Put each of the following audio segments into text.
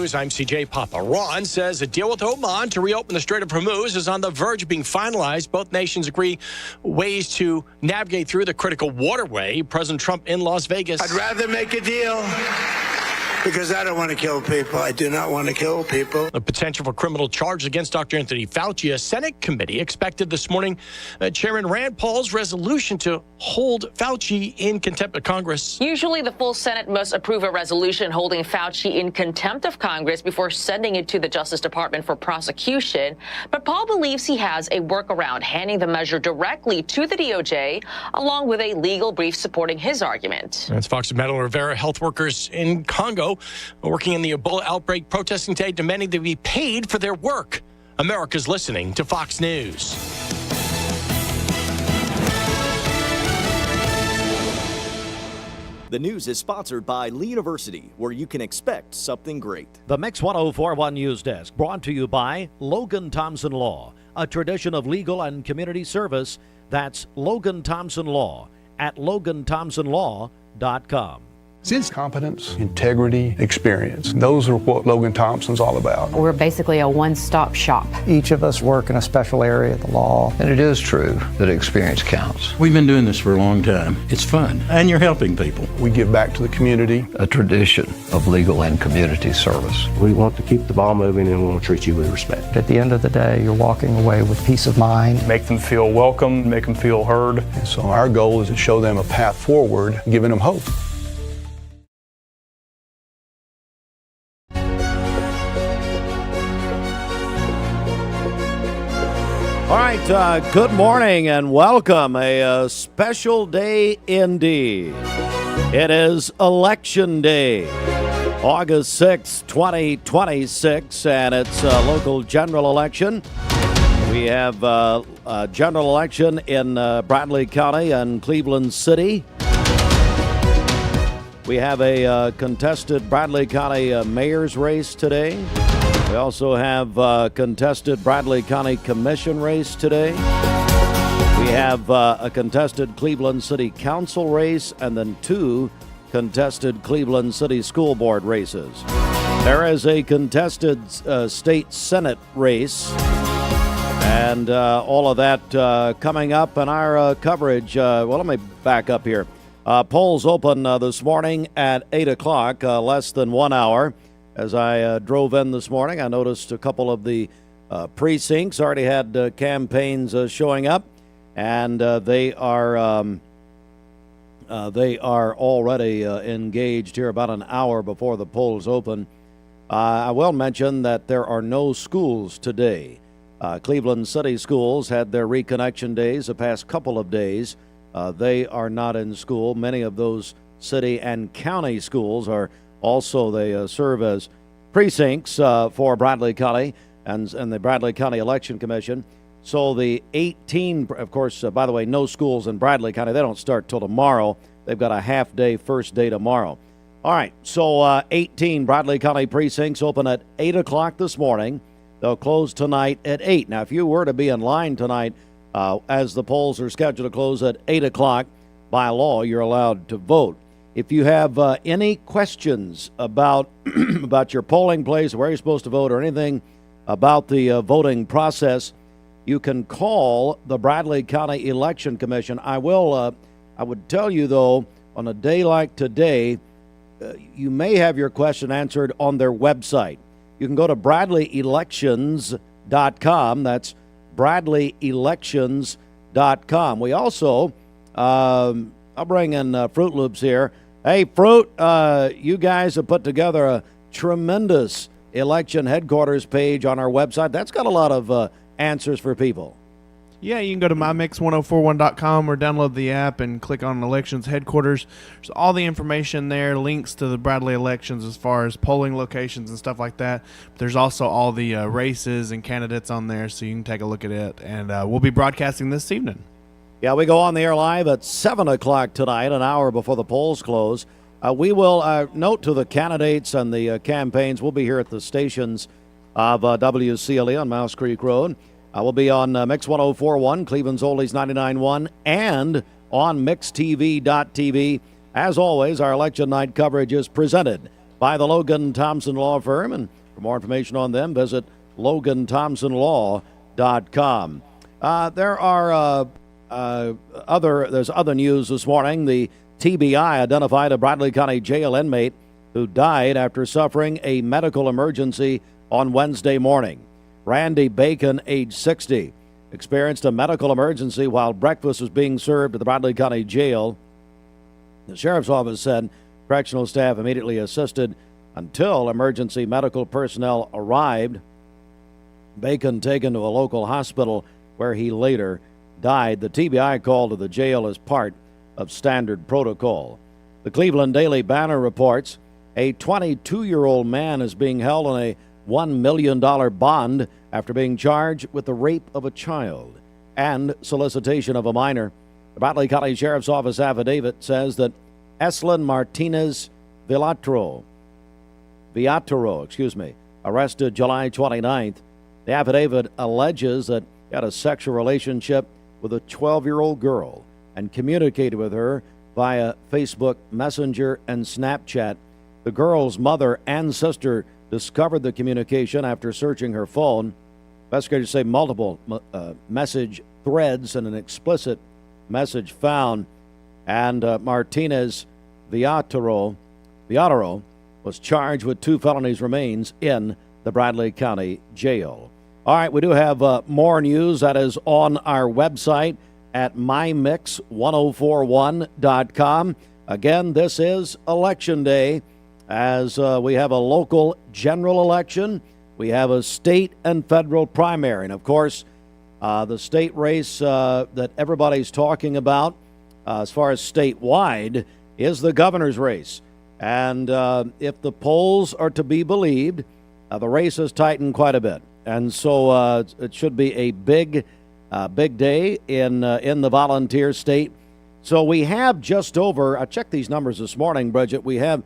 News, I'm CJ Papa. Iran says a deal with Oman to reopen the Strait of Hormuz is on the verge of being finalized. Both nations agree ways to navigate through the critical waterway. President Trump in Las Vegas. I'd rather make a deal because I don't want to kill people. I do not want to kill people. The potential for criminal charges against Dr. Anthony Fauci. A Senate committee expected this morning Chairman Rand Paul's resolution to hold Fauci in contempt of Congress. Usually the full Senate must approve a resolution holding Fauci in contempt of Congress before sending it to the Justice Department for prosecution. But Paul believes he has a workaround, handing the measure directly to the DOJ, along with a legal brief supporting his argument. That's Fox Metal Rivera. Health workers in Congo working in the Ebola outbreak, protesting today, demanding they be paid for their work. America's listening to Fox News. The news is sponsored by Lee University, where you can expect something great. The Mix 1041 News Desk, brought to you by Logan Thompson Law, a tradition of legal and community service. That's Logan Thompson Law at LoganThompsonLaw.com. Since competence, integrity, experience, those are what Logan Thompson's all about. We're basically a one-stop shop. Each of us work in a special area of the law. And it is true that experience counts. We've been doing this for a long time. It's fun, and you're helping people. We give back to the community. A tradition of legal and community service. We want to keep the ball moving, and we want to treat you with respect. At the end of the day, you're walking away with peace of mind. Make them feel welcome, make them feel heard. And so our goal is to show them a path forward, giving them hope. All right, good morning and welcome. A special day indeed. It is Election Day, August 6, 2026, and it's a local general election. We have a general election in Bradley County and Cleveland City. We have a contested Bradley County mayor's race today. We also have a contested Bradley County Commission race today. We have a contested Cleveland City Council race and then two contested Cleveland City School Board races. There is a contested state Senate race and all of that coming up in our coverage. Well, let me back up here. Polls open this morning at 8 o'clock, less than 1 hour. As I drove in this morning, I noticed a couple of the precincts already had campaigns showing up, and they are already engaged here about an hour before the polls open. I will mention that there are no schools today. Cleveland City schools had their reconnection days the past couple of days. They are not in school. Many of those city and county schools are also, they serve as precincts for Bradley County and the Bradley County Election Commission. So the 18, of course, by the way, no schools in Bradley County. They don't start till tomorrow. They've got a half-day first day tomorrow. All right, so 18 Bradley County precincts open at 8 o'clock this morning. They'll close tonight at 8. Now, if you were to be in line tonight, as the polls are scheduled to close at 8 o'clock, by law, you're allowed to vote. If you have any questions about about your polling place, where you're supposed to vote, or anything about the voting process, you can call the Bradley County Election Commission. I would tell you, though, on a day like today, you may have your question answered on their website. You can go to BradleyElections.com. That's BradleyElections.com. We also, I'll bring in Fruit Loops here. Hey, Fruit, you guys have put together a tremendous election headquarters page on our website. That's got a lot of answers for people. Yeah, you can go to mymix1041.com or download the app and click on Elections Headquarters. There's all the information there, links to the Bradley elections as far as polling locations and stuff like that. But there's also all the races and candidates on there, so you can take a look at it. And we'll be broadcasting this evening. Yeah, we go on the air live at 7 o'clock tonight, an hour before the polls close. We will note to the candidates and the campaigns, we'll be here at the stations of WCLE on Mouse Creek Road. We'll be on Mix 1041, Cleveland's Oldies 99.1, and on MixTV.tv. As always, our election night coverage is presented by the Logan Thompson Law Firm. And for more information on them, visit LoganThompsonLaw.com. There's other news this morning. The TBI identified a Bradley County Jail inmate who died after suffering a medical emergency on Wednesday morning. Randy Bacon, age 60, experienced a medical emergency while breakfast was being served at the Bradley County Jail. The sheriff's office said correctional staff immediately assisted until emergency medical personnel arrived. Bacon taken to a local hospital where he later died. The TBI call to the jail is part of standard protocol. The Cleveland Daily Banner reports a 22-year-old man is being held on a $1 million bond after being charged with the rape of a child and solicitation of a minor. The Bradley County Sheriff's Office affidavit says that Eslin Martinez Villatoro, arrested July 29th. The affidavit alleges that he had a sexual relationship with a 12-year-old girl and communicated with her via Facebook Messenger and Snapchat. The girl's mother and sister discovered the communication after searching her phone. Investigators say multiple message threads and an explicit message found. And Martinez Villatoro was charged with 2 felonies, remains in the Bradley County Jail. All right, we do have more news that is on our website at mymix1041.com. Again, this is Election Day, as we have a local general election. We have a state and federal primary. And, of course, the state race that everybody's talking about as far as statewide is the governor's race. And if the polls are to be believed, the race has tightened quite a bit. And so it should be a big day in the volunteer state. So we have just over, I checked these numbers this morning, Bridget, we have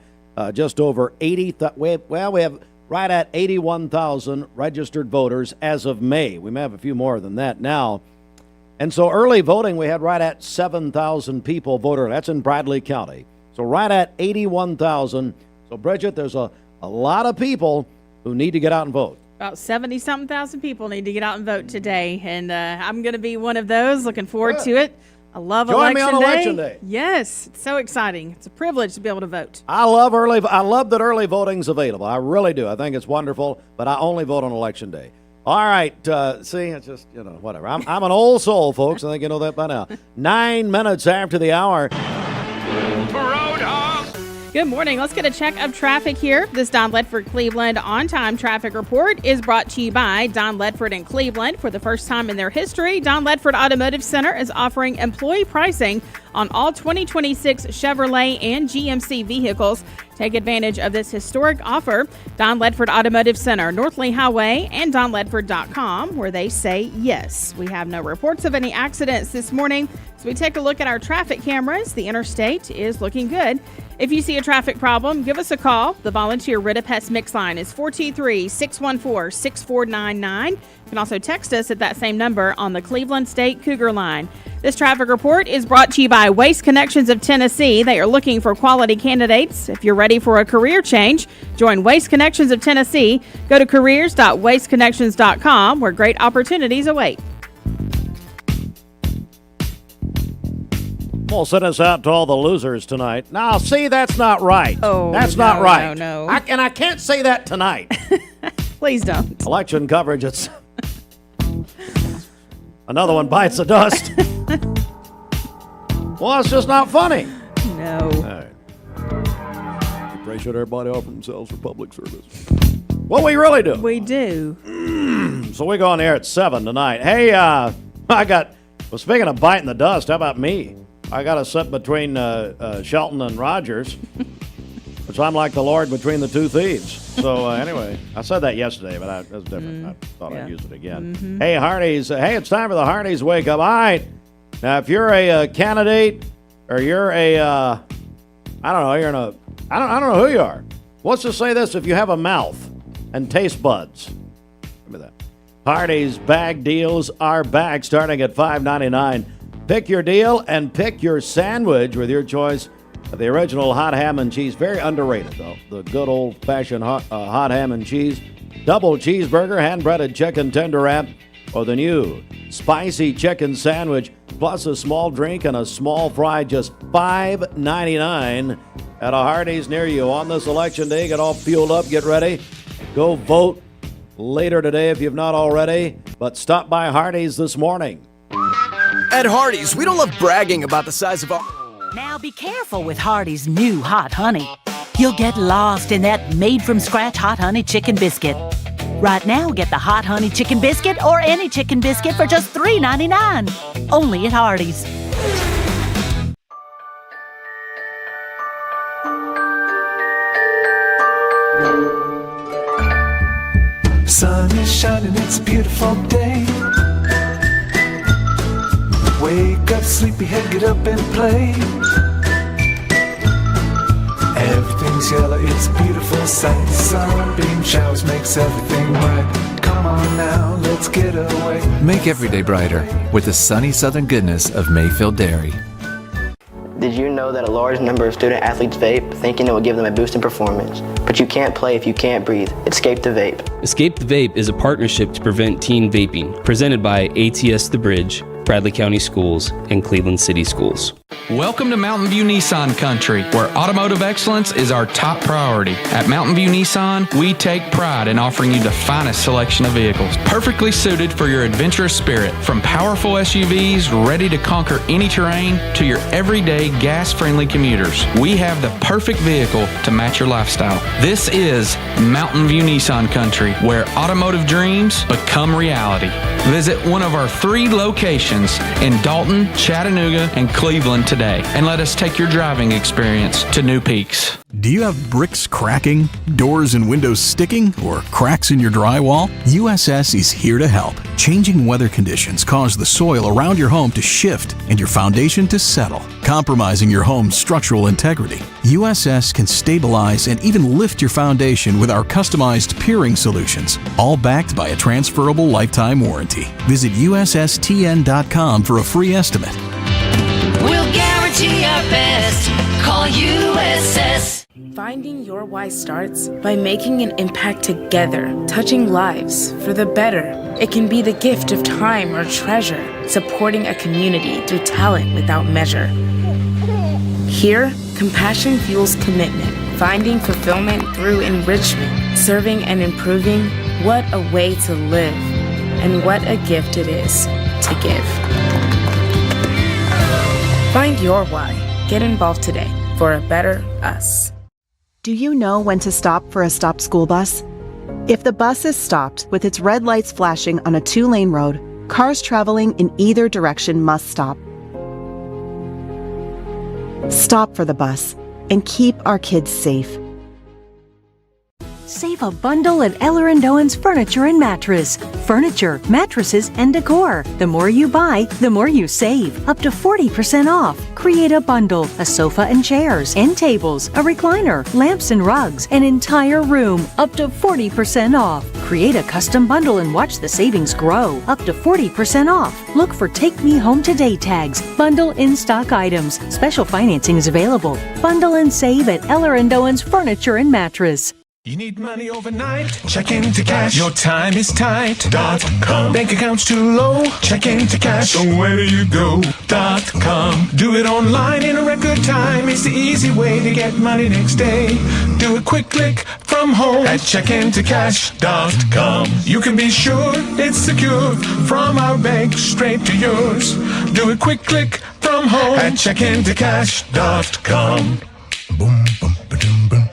just over 80, we have right at 81,000 registered voters as of May. We may have a few more than that now. And so early voting, we had right at 7,000 people voted. That's in Bradley County. So right at 81,000. So, Bridget, there's a lot of people who need to get out and vote. About 70-something thousand people need to get out and vote today. And I'm going to be one of those. Looking forward to it. I love Join me on Election Day. Yes, it's so exciting. It's a privilege to be able to vote. I love that early voting's available. I really do. I think it's wonderful, but I only vote on Election Day. All right, see, it's just, whatever. I'm an old soul, folks. I think you know that by now. 9 minutes after the hour. Good morning. Let's get a check of traffic here. This Don Ledford Cleveland on-time traffic report is brought to you by Don Ledford in Cleveland. For the first time in their history, Don Ledford Automotive Center is offering employee pricing on all 2026 Chevrolet and GMC vehicles. Take advantage of this historic offer. Don Ledford Automotive Center, North Lee Highway, and donledford.com, where they say yes. We have no reports of any accidents this morning, so we take a look at our traffic cameras. The interstate is looking good. If you see a traffic problem, give us a call. The volunteer Rid-A-Pest Mix line is 423-614-6499. You can also text us at that same number on the Cleveland State Cougar line. This traffic report is brought to you by Waste Connections of Tennessee. They are looking for quality candidates. If you're ready for a career change, join Waste Connections of Tennessee. Go to careers.wasteconnections.com, where great opportunities await. We'll send us out to all the losers tonight. Now, see, that's not right. That's not right. No. And I can't say that tonight. Please don't. Election coverage, it's another one bites the dust. Well, it's just not funny. No. All right. Pretty sure everybody offer themselves for public service. Well, we really do. We do. So we go on air at 7 tonight. Hey, speaking of biting the dust, how about me? I got to sit between Shelton and Rogers, which I'm like the Lord between the two thieves. So anyway, I said that yesterday, but that's different. I thought I'd use it again. Mm-hmm. Hey, Hardee's. Hey, it's time for the Hardee's Wake Up. All right. Now, if you're a candidate or you're I don't know who you are. Let's just say this. If you have a mouth and taste buds, remember that. Hardee's bag deals are back starting at $5.99. Pick your deal and pick your sandwich with your choice The original hot ham and cheese, very underrated though. The good old-fashioned hot ham and cheese, double cheeseburger, hand-breaded chicken tender wrap, or the new spicy chicken sandwich, plus a small drink and a small fry, just $5.99 at a Hardee's near you. On this election day, get all fueled up, get ready. Go vote later today if you've not already, but stop by Hardee's this morning. At Hardee's, we don't love bragging about the size of our... Now be careful with Hardee's new hot honey. You'll get lost in that made-from-scratch hot honey chicken biscuit. Right now, get the hot honey chicken biscuit or any chicken biscuit for just $3.99. Only at Hardee's. Sun is shining, it's a beautiful day. Wake up, sleepyhead, get up and play. Everything's yellow, it's a beautiful sight. Sunbeam showers makes everything bright. Come on now, let's get away. Make every day brighter with the sunny southern goodness of Mayfield Dairy. Did you know that a large number of student athletes vape, thinking it will give them a boost in performance? But you can't play if you can't breathe. Escape the Vape. Escape the Vape is a partnership to prevent teen vaping, presented by ATS The Bridge, Bradley County Schools, and Cleveland City Schools. Welcome to Mountain View Nissan Country, where automotive excellence is our top priority. At Mountain View Nissan, we take pride in offering you the finest selection of vehicles, perfectly suited for your adventurous spirit. From powerful SUVs ready to conquer any terrain to your everyday gas-friendly commuters, we have the perfect vehicle to match your lifestyle. This is Mountain View Nissan Country, where automotive dreams become reality. Visit one of our 3 locations in Dalton, Chattanooga, and Cleveland today, and let us take your driving experience to new peaks. Do you have bricks cracking, doors and windows sticking, or cracks in your drywall? USS is here to help. Changing weather conditions cause the soil around your home to shift and your foundation to settle, compromising your home's structural integrity. USS can stabilize and even lift your foundation with our customized piering solutions, all backed by a transferable lifetime warranty. Visit USSTN.com for a free estimate. We'll guarantee our best. Call USS. Finding your why starts by making an impact together, touching lives for the better. It can be the gift of time or treasure, supporting a community through talent without measure. Here, compassion fuels commitment, finding fulfillment through enrichment, serving and improving. What a way to live, and what a gift it is to give. Find your why. Get involved today for a better us. Do you know when to stop for a stopped school bus? If the bus is stopped with its red lights flashing on a 2-lane road, cars traveling in either direction must stop. Stop for the bus and keep our kids safe. Save a bundle at Eller & Owen's Furniture and Mattress. Furniture, mattresses, and decor. The more you buy, the more you save. Up to 40% off. Create a bundle, a sofa and chairs, end tables, a recliner, lamps and rugs, an entire room. Up to 40% off. Create a custom bundle and watch the savings grow. Up to 40% off. Look for Take Me Home Today tags. Bundle in-stock items. Special financing is available. Bundle and save at Eller & Owen's Furniture and Mattress. You need money overnight? Check into cash. Your time is tight.com. Bank accounts too low? Check into cash. So where do you go.com? Do it online in a record time. It's the easy way to get money next day. Do a quick click from home at checkintocash.com. You can be sure it's secure from our bank straight to yours. Do a quick click from home at checkintocash.com. Boom, boom, ba-doom, boom.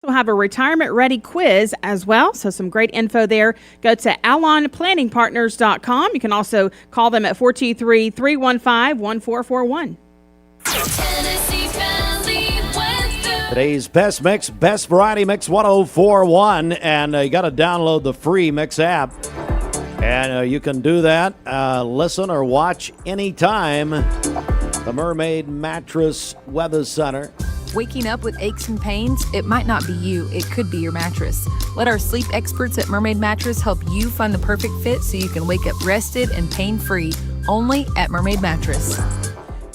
We'll have a retirement-ready quiz as well, so some great info there. Go to alonplanningpartners.com. You can also call them at 423-315-1441. Today's best mix, best variety mix 1041, and you got to download the free Mix app. And you can do that, listen or watch anytime. The Mermaid Mattress Weather Center. Waking up with aches and pains? It might not be you, it could be your mattress. Let our sleep experts at Mermaid Mattress help you find the perfect fit so you can wake up rested and pain-free, only at Mermaid Mattress.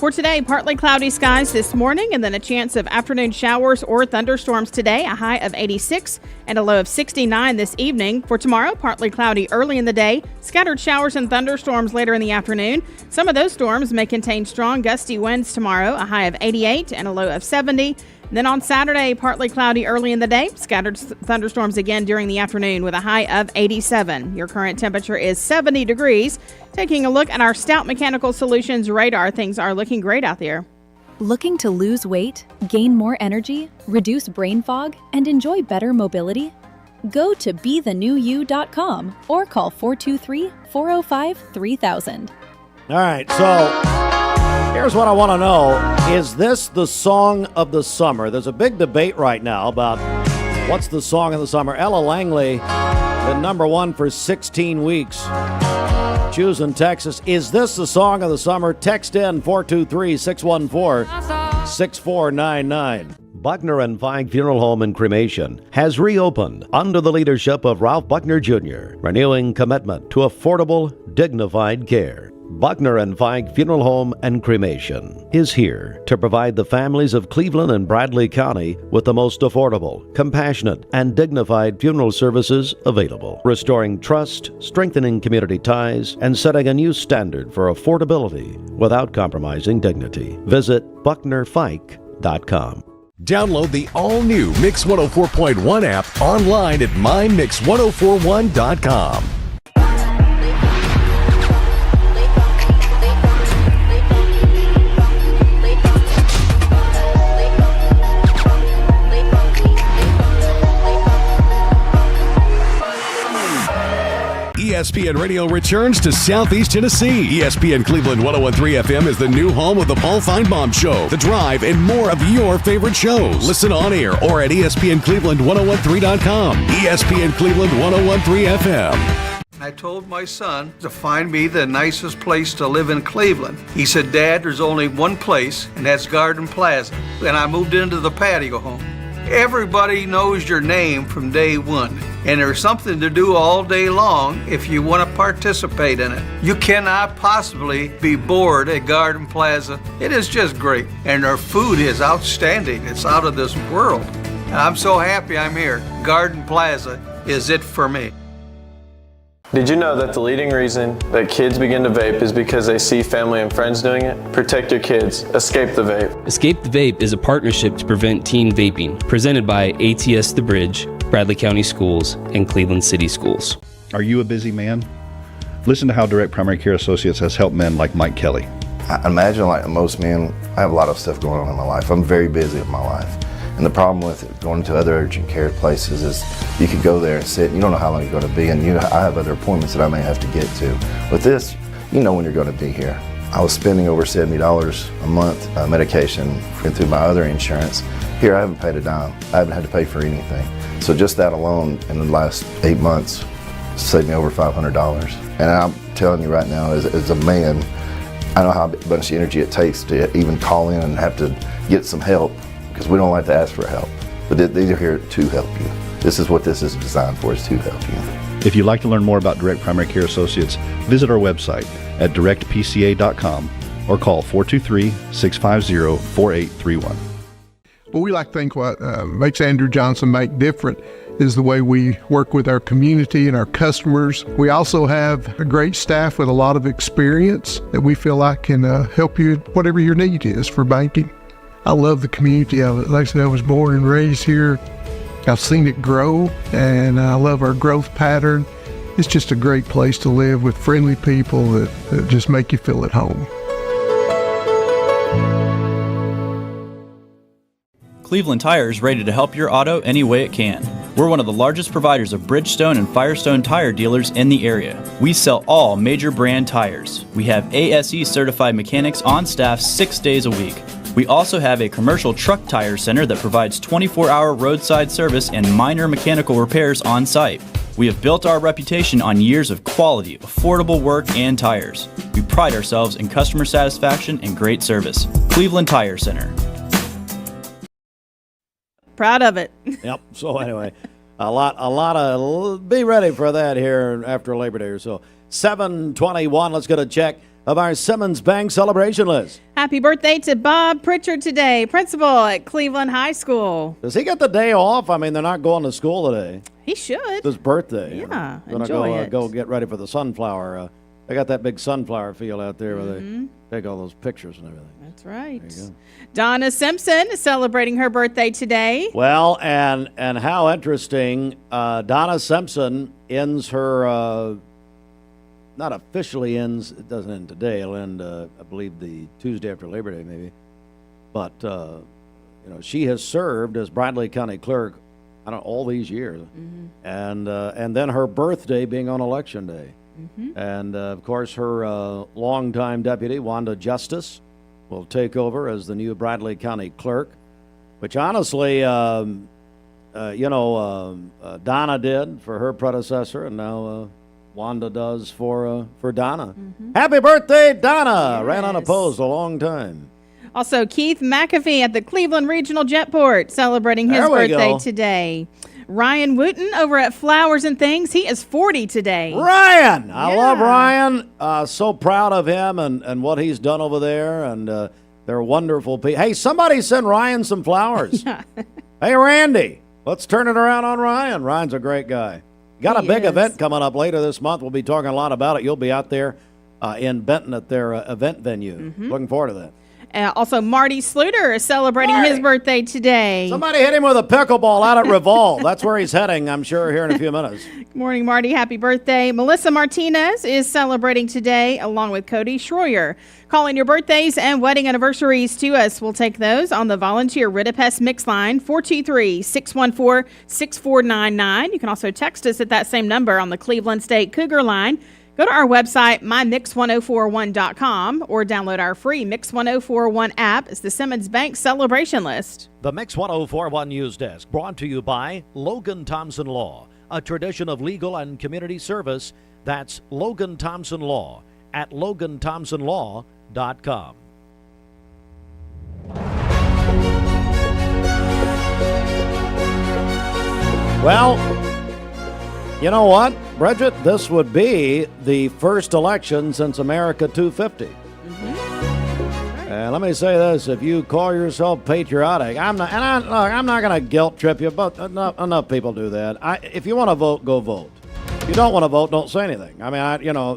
For today, partly cloudy skies this morning and then a chance of afternoon showers or thunderstorms today, a high of 86 and a low of 69 this evening. For tomorrow, partly cloudy early in the day, scattered showers and thunderstorms later in the afternoon. Some of those storms may contain strong gusty winds tomorrow, a high of 88 and a low of 70. Then on Saturday, partly cloudy early in the day, scattered thunderstorms again during the afternoon with a high of 87. Your current temperature is 70 degrees. Taking a look at our Stout Mechanical Solutions radar, things are looking great out there. Looking to lose weight, gain more energy, reduce brain fog, and enjoy better mobility? Go to BeTheNewYou.com or call 423-405-3000. All right, so here's what I want to know. Is this the song of the summer? There's a big debate right now about what's the song of the summer. Ella Langley, the number one for 16 weeks. Choosing Texas. Is this the song of the summer? Text in 423-614-6499. Buckner and Feig Funeral Home and Cremation has reopened under the leadership of Ralph Buckner Jr., renewing commitment to affordable, dignified care. Buckner and Feig Funeral Home and Cremation is here to provide the families of Cleveland and Bradley County with the most affordable, compassionate, and dignified funeral services available, restoring trust, strengthening community ties, and setting a new standard for affordability without compromising dignity. Visit BucknerFeig.com. Download the all-new Mix 104.1 app online at mymix1041.com. ESPN Radio returns to Southeast Tennessee. ESPN Cleveland 101.3 FM is the new home of the Paul Feinbaum Show, The Drive, and more of your favorite shows. Listen on air or at ESPNCleveland1013.com. ESPN Cleveland 101.3 FM. I told my son to find me the nicest place to live in Cleveland. He said, Dad, there's only one place, and that's Garden Plaza. And I moved into the patio home. Everybody knows your name from day one, and there's something to do all day long if you want to participate in it. You cannot possibly be bored at Garden Plaza. It is just great, and their food is outstanding. It's out of this world. And I'm so happy I'm here. Garden Plaza is it for me. Did you know that the leading reason that kids begin to vape is because they see family and friends doing it? Protect your kids. Escape the Vape. Escape the Vape is a partnership to prevent teen vaping, presented by ATS The Bridge, Bradley County Schools, and Cleveland City Schools. Are you a busy man? Listen to how Direct Primary Care Associates has helped men like Mike Kelly. I imagine like most men, I have a lot of stuff going on in my life. I'm very busy with my life. And the problem with going to other urgent care places is you could go there and sit, and you don't know how long you're going to be, and I have other appointments that I may have to get to. With this, you know when you're going to be here. I was spending over $70 a month medication through my other insurance. Here, I haven't paid a dime. I haven't had to pay for anything. So just that alone in the last 8 months saved me over $500. And I'm telling you right now, as a man, I know how much energy it takes to even call in and have to get some help, because we don't like to ask for help. But these are here to help you. This is what this is designed for, is to help you. If you'd like to learn more about Direct Primary Care Associates, visit our website at directpca.com or call 423-650-4831. Well, we like to think what makes Andrew Johnson make different is the way we work with our community and our customers. We also have a great staff with a lot of experience that we feel like can help you whatever your need is for banking. I love the community of it. Like I said, I was born and raised here. I've seen it grow, and I love our growth pattern. It's just a great place to live with friendly people that just make you feel at home. Cleveland Tire is ready to help your auto any way it can. We're one of the largest providers of Bridgestone and Firestone tire dealers in the area. We sell all major brand tires. We have ASE certified mechanics on staff 6 days a week. We also have a commercial truck tire center that provides 24-hour roadside service and minor mechanical repairs on site. We have built our reputation on years of quality, affordable work, and tires. We pride ourselves in customer satisfaction and great service. Cleveland Tire Center. Proud of it. Yep. So anyway, a lot of, be ready for that here after Labor Day or so. 7:21. Let's get a check of our Simmons Bank celebration list. Happy birthday to Bob Pritchard today, principal at Cleveland High School. Does he get the day off? I mean, they're not going to school today. He should. It's his birthday. Yeah, Gonna go get ready for the sunflower. They got that big sunflower field out there where they take all those pictures and everything. That's right. There you go. Donna Simpson is celebrating her birthday today. Well, and how interesting. Donna Simpson ends her, not officially ends, it doesn't end today. It'll end, I believe, the Tuesday after Labor Day maybe. But, she has served as Bradley County Clerk, I don't know, all these years. And then her birthday being on Election Day. And, of course, her longtime deputy, Wanda Justice, will take over as the new Bradley County Clerk, which honestly, Donna did for her predecessor, and now Wanda does for Donna. Happy birthday, Donna! Yes. Ran unopposed a long time. Also, Keith McAfee at the Cleveland Regional Jetport celebrating his birthday today. Ryan Wooten over at Flowers and Things. He is 40 today. Ryan! I love Ryan. So proud of him and what he's done over there. And they're wonderful people. Hey, somebody send Ryan some flowers. Hey, Randy, let's turn it around on Ryan. Ryan's a great guy. Got a big event coming up later this month. We'll be talking a lot about it. You'll be out there in Benton at their event venue. Looking forward to that. Also, Marty Sluter is celebrating his birthday today. Somebody hit him with a pickleball out at Revolve. That's where he's heading, I'm sure, here in a few minutes. Good morning, Marty. Happy birthday. Melissa Martinez is celebrating today, along with Cody Schroyer. Calling your birthdays and wedding anniversaries to us. We'll take those on the volunteer Ridipest Mix line, 423-614-6499. You can also text us at that same number on the Cleveland State Cougar line. Go to our website, mymix1041.com, or download our free Mix 1041 app. It's the Simmons Bank celebration list. The Mix 1041 News Desk, brought to you by Logan Thompson Law, a tradition of legal and community service. That's Logan Thompson Law at loganthompsonlaw.com. Well, you know what, Bridget? This would be the first election since America 250. And let me say this: if you call yourself patriotic, I'm not going to guilt trip you, but enough people do that. If you want to vote, go vote. If you don't want to vote, don't say anything. I mean,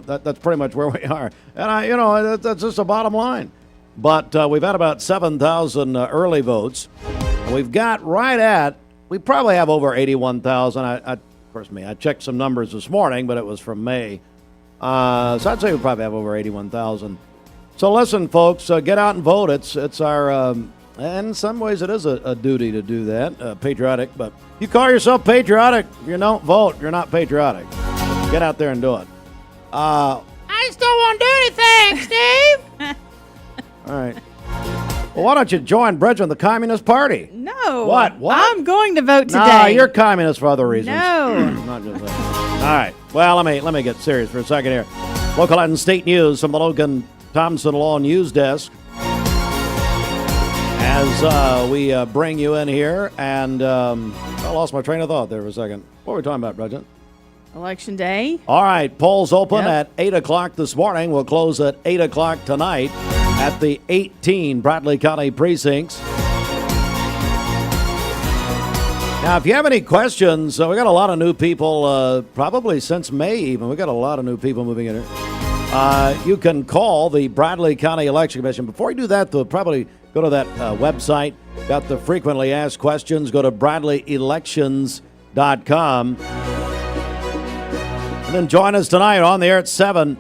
that's pretty much where we are, and that's just the bottom line. But we've had about 7,000 early votes. We've got we probably have over 81,000. Of course, I checked some numbers this morning, but it was from May. So I'd say we probably have over 81,000. So listen, folks, get out and vote. It's our, and in some ways it is a duty to do that, patriotic. But you call yourself patriotic, if you don't vote, you're not patriotic. Get out there and do it. I just don't want to do anything, Steve. All right. Well, why don't you join Bridget in the Communist Party? No. What? I'm going to vote today. No, you're communist for other reasons. No. Not just that. All right. Well, let me get serious for a second here. Local and state news from the Logan Thompson Law News Desk. As we bring you in here, and I lost my train of thought there for a second. What were we talking about, Bridget? Election day. All right. Polls open at 8 o'clock this morning. We'll close at 8 o'clock tonight at the 18 Bradley County precincts. Now, if you have any questions, we got a lot of new people, probably since May even. We got a lot of new people moving in here. You can call the Bradley County Election Commission. Before you do that, though, probably go to that website. Got the frequently asked questions. Go to bradleyelections.com. And then join us tonight on the air at 7.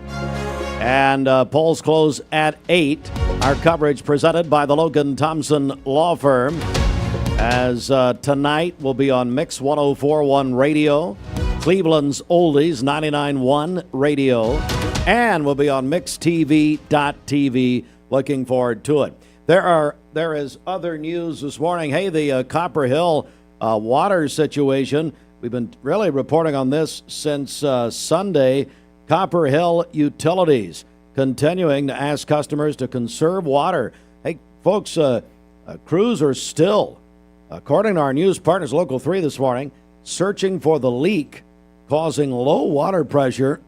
And polls close at 8. Our coverage presented by the Logan Thompson Law Firm. As tonight will be on Mix 1041 Radio, Cleveland's Oldies 99.1 Radio, and we'll be on MixTV.tv. Looking forward to it. There is other news this morning. Hey, the Copper Hill water situation. We've been really reporting on this since Sunday. Copper Hill Utilities continuing to ask customers to conserve water. Hey, folks, crews are still, according to our news partners, Local 3 this morning, searching for the leak causing low water pressure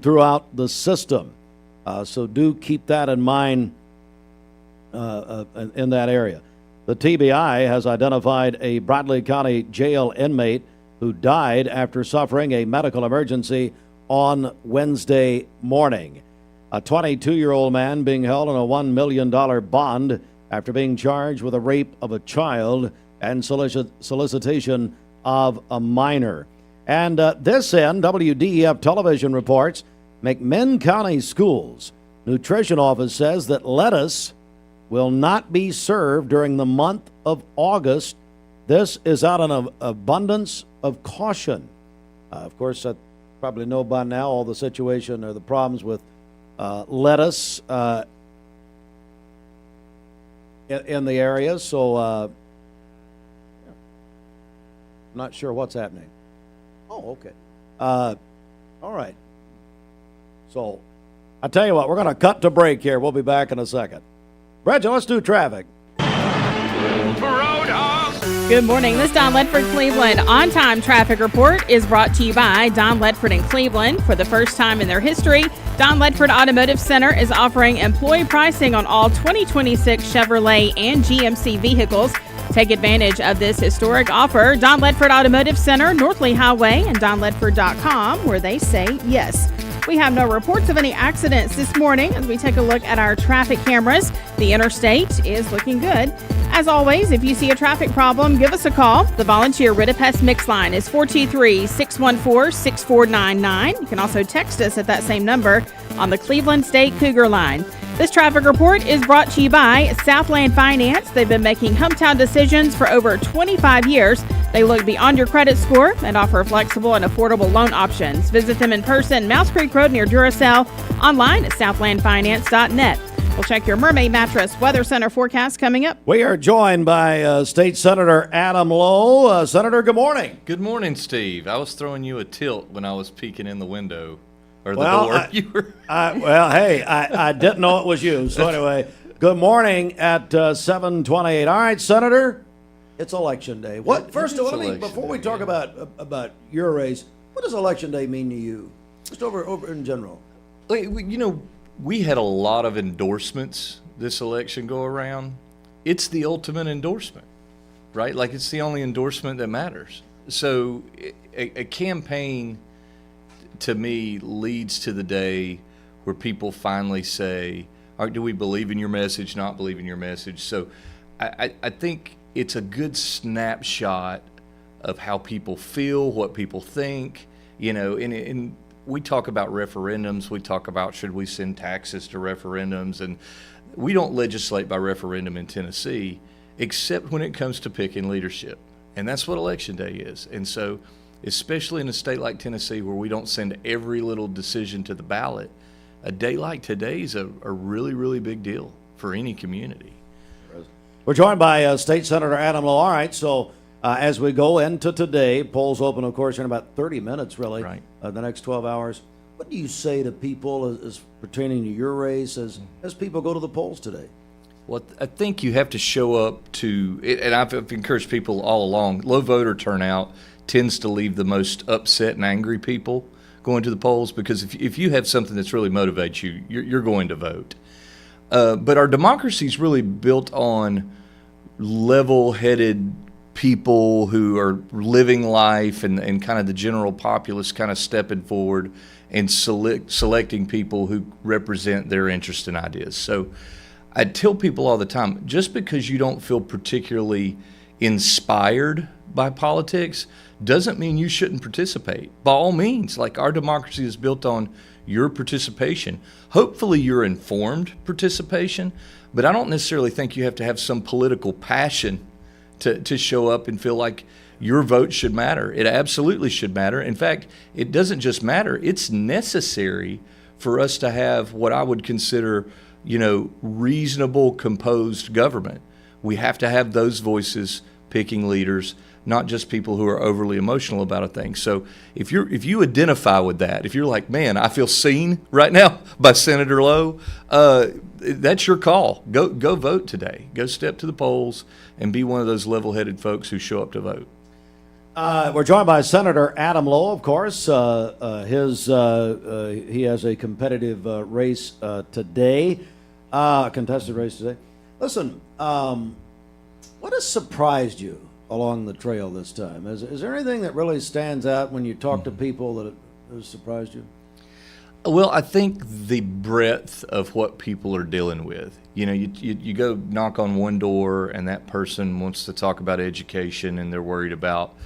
throughout the system. So do keep that in mind in that area. The TBI has identified a Bradley County jail inmate who died after suffering a medical emergency on Wednesday morning. A 22-year-old man being held on a $1 million bond after being charged with a rape of a child and solicitation of a minor. And this end, WDEF television reports, McMinn County Schools Nutrition Office says that lettuce will not be served during the month of August. This is out of an abundance of caution. Of course, I probably know by now all the situation or the problems with lettuce in the area, so I'm not sure what's happening. Oh, okay. All right. So, I tell you what, we're going to cut to break here. We'll be back in a second. Bridget, let's do traffic. Good morning. This Don Ledford Cleveland on-time traffic report is brought to you by Don Ledford in Cleveland. For the first time in their history, Don Ledford Automotive Center is offering employee pricing on all 2026 Chevrolet and GMC vehicles. Take advantage of this historic offer. Don Ledford Automotive Center, North Lee Highway, and donledford.com, where they say yes. We have no reports of any accidents this morning as we take a look at our traffic cameras. The interstate is looking good. As always, if you see a traffic problem, give us a call. The volunteer Rid-a-Pest Mix line is 423-614-6499. You can also text us at that same number on the Cleveland State Cougar line. This traffic report is brought to you by Southland Finance. They've been making hometown decisions for over 25 years. They look beyond your credit score and offer flexible and affordable loan options. Visit them in person, Mouse Creek Road near Duracell, online at southlandfinance.net. We'll check your Mermaid Mattress Weather Center forecast coming up. We are joined by State Senator Adam Lowe. Senator, good morning. Good morning, Steve. I was throwing you a tilt when I was peeking in the window or the door. I didn't know it was you. So anyway, good morning at 7:28. All right, Senator, it's Election Day. First of all, before we talk about your race, what does Election Day mean to you? Just over in general. We had a lot of endorsements this election go around. It's the ultimate endorsement, right? Like, it's the only endorsement that matters. So a campaign, to me, leads to the day where people finally say, all right, do we believe in your message, not believe in your message? So I think it's a good snapshot of how people feel, what people think, and we talk about referendums. We talk about should we send taxes to referendums, and we don't legislate by referendum in Tennessee, except when it comes to picking leadership, and that's what Election Day is. And so, especially in a state like Tennessee, where we don't send every little decision to the ballot, a day like today is a really, really big deal for any community. We're joined by State Senator Adam Lowe. All right, so as we go into today, polls open, of course, in about 30 minutes, really, right. The next 12 hours. What do you say to people as pertaining to your race as people go to the polls today? Well, I think you have to show up to, and I've encouraged people all along, low voter turnout tends to leave the most upset and angry people going to the polls, because if you have something that's really motivates you, you're going to vote. But our democracy is really built on level-headed people who are living life and kind of the general populace kind of stepping forward and selecting people who represent their interests and ideas. So I tell people all the time, just because you don't feel particularly inspired by politics doesn't mean you shouldn't participate. By all means, like, our democracy is built on your participation. Hopefully your informed participation, but I don't necessarily think you have to have some political passion to show up and feel like your vote should matter. It absolutely should matter. In fact, it doesn't just matter, it's necessary for us to have what I would consider, reasonable, composed government. We have to have those voices picking leaders, not just people who are overly emotional about a thing. So if you identify with that, if you're like, man, I feel seen right now by Senator Lowe, that's your call. Go vote today. Go step to the polls and be one of those level-headed folks who show up to vote. We're joined by Senator Adam Lowe, of course. He has a competitive race today, contested race today. Listen, what has surprised you along the trail this time? Is there anything that really stands out when you talk to people that has surprised you? Well, I think the breadth of what people are dealing with. You know, you go knock on one door and that person wants to talk about education and they're worried about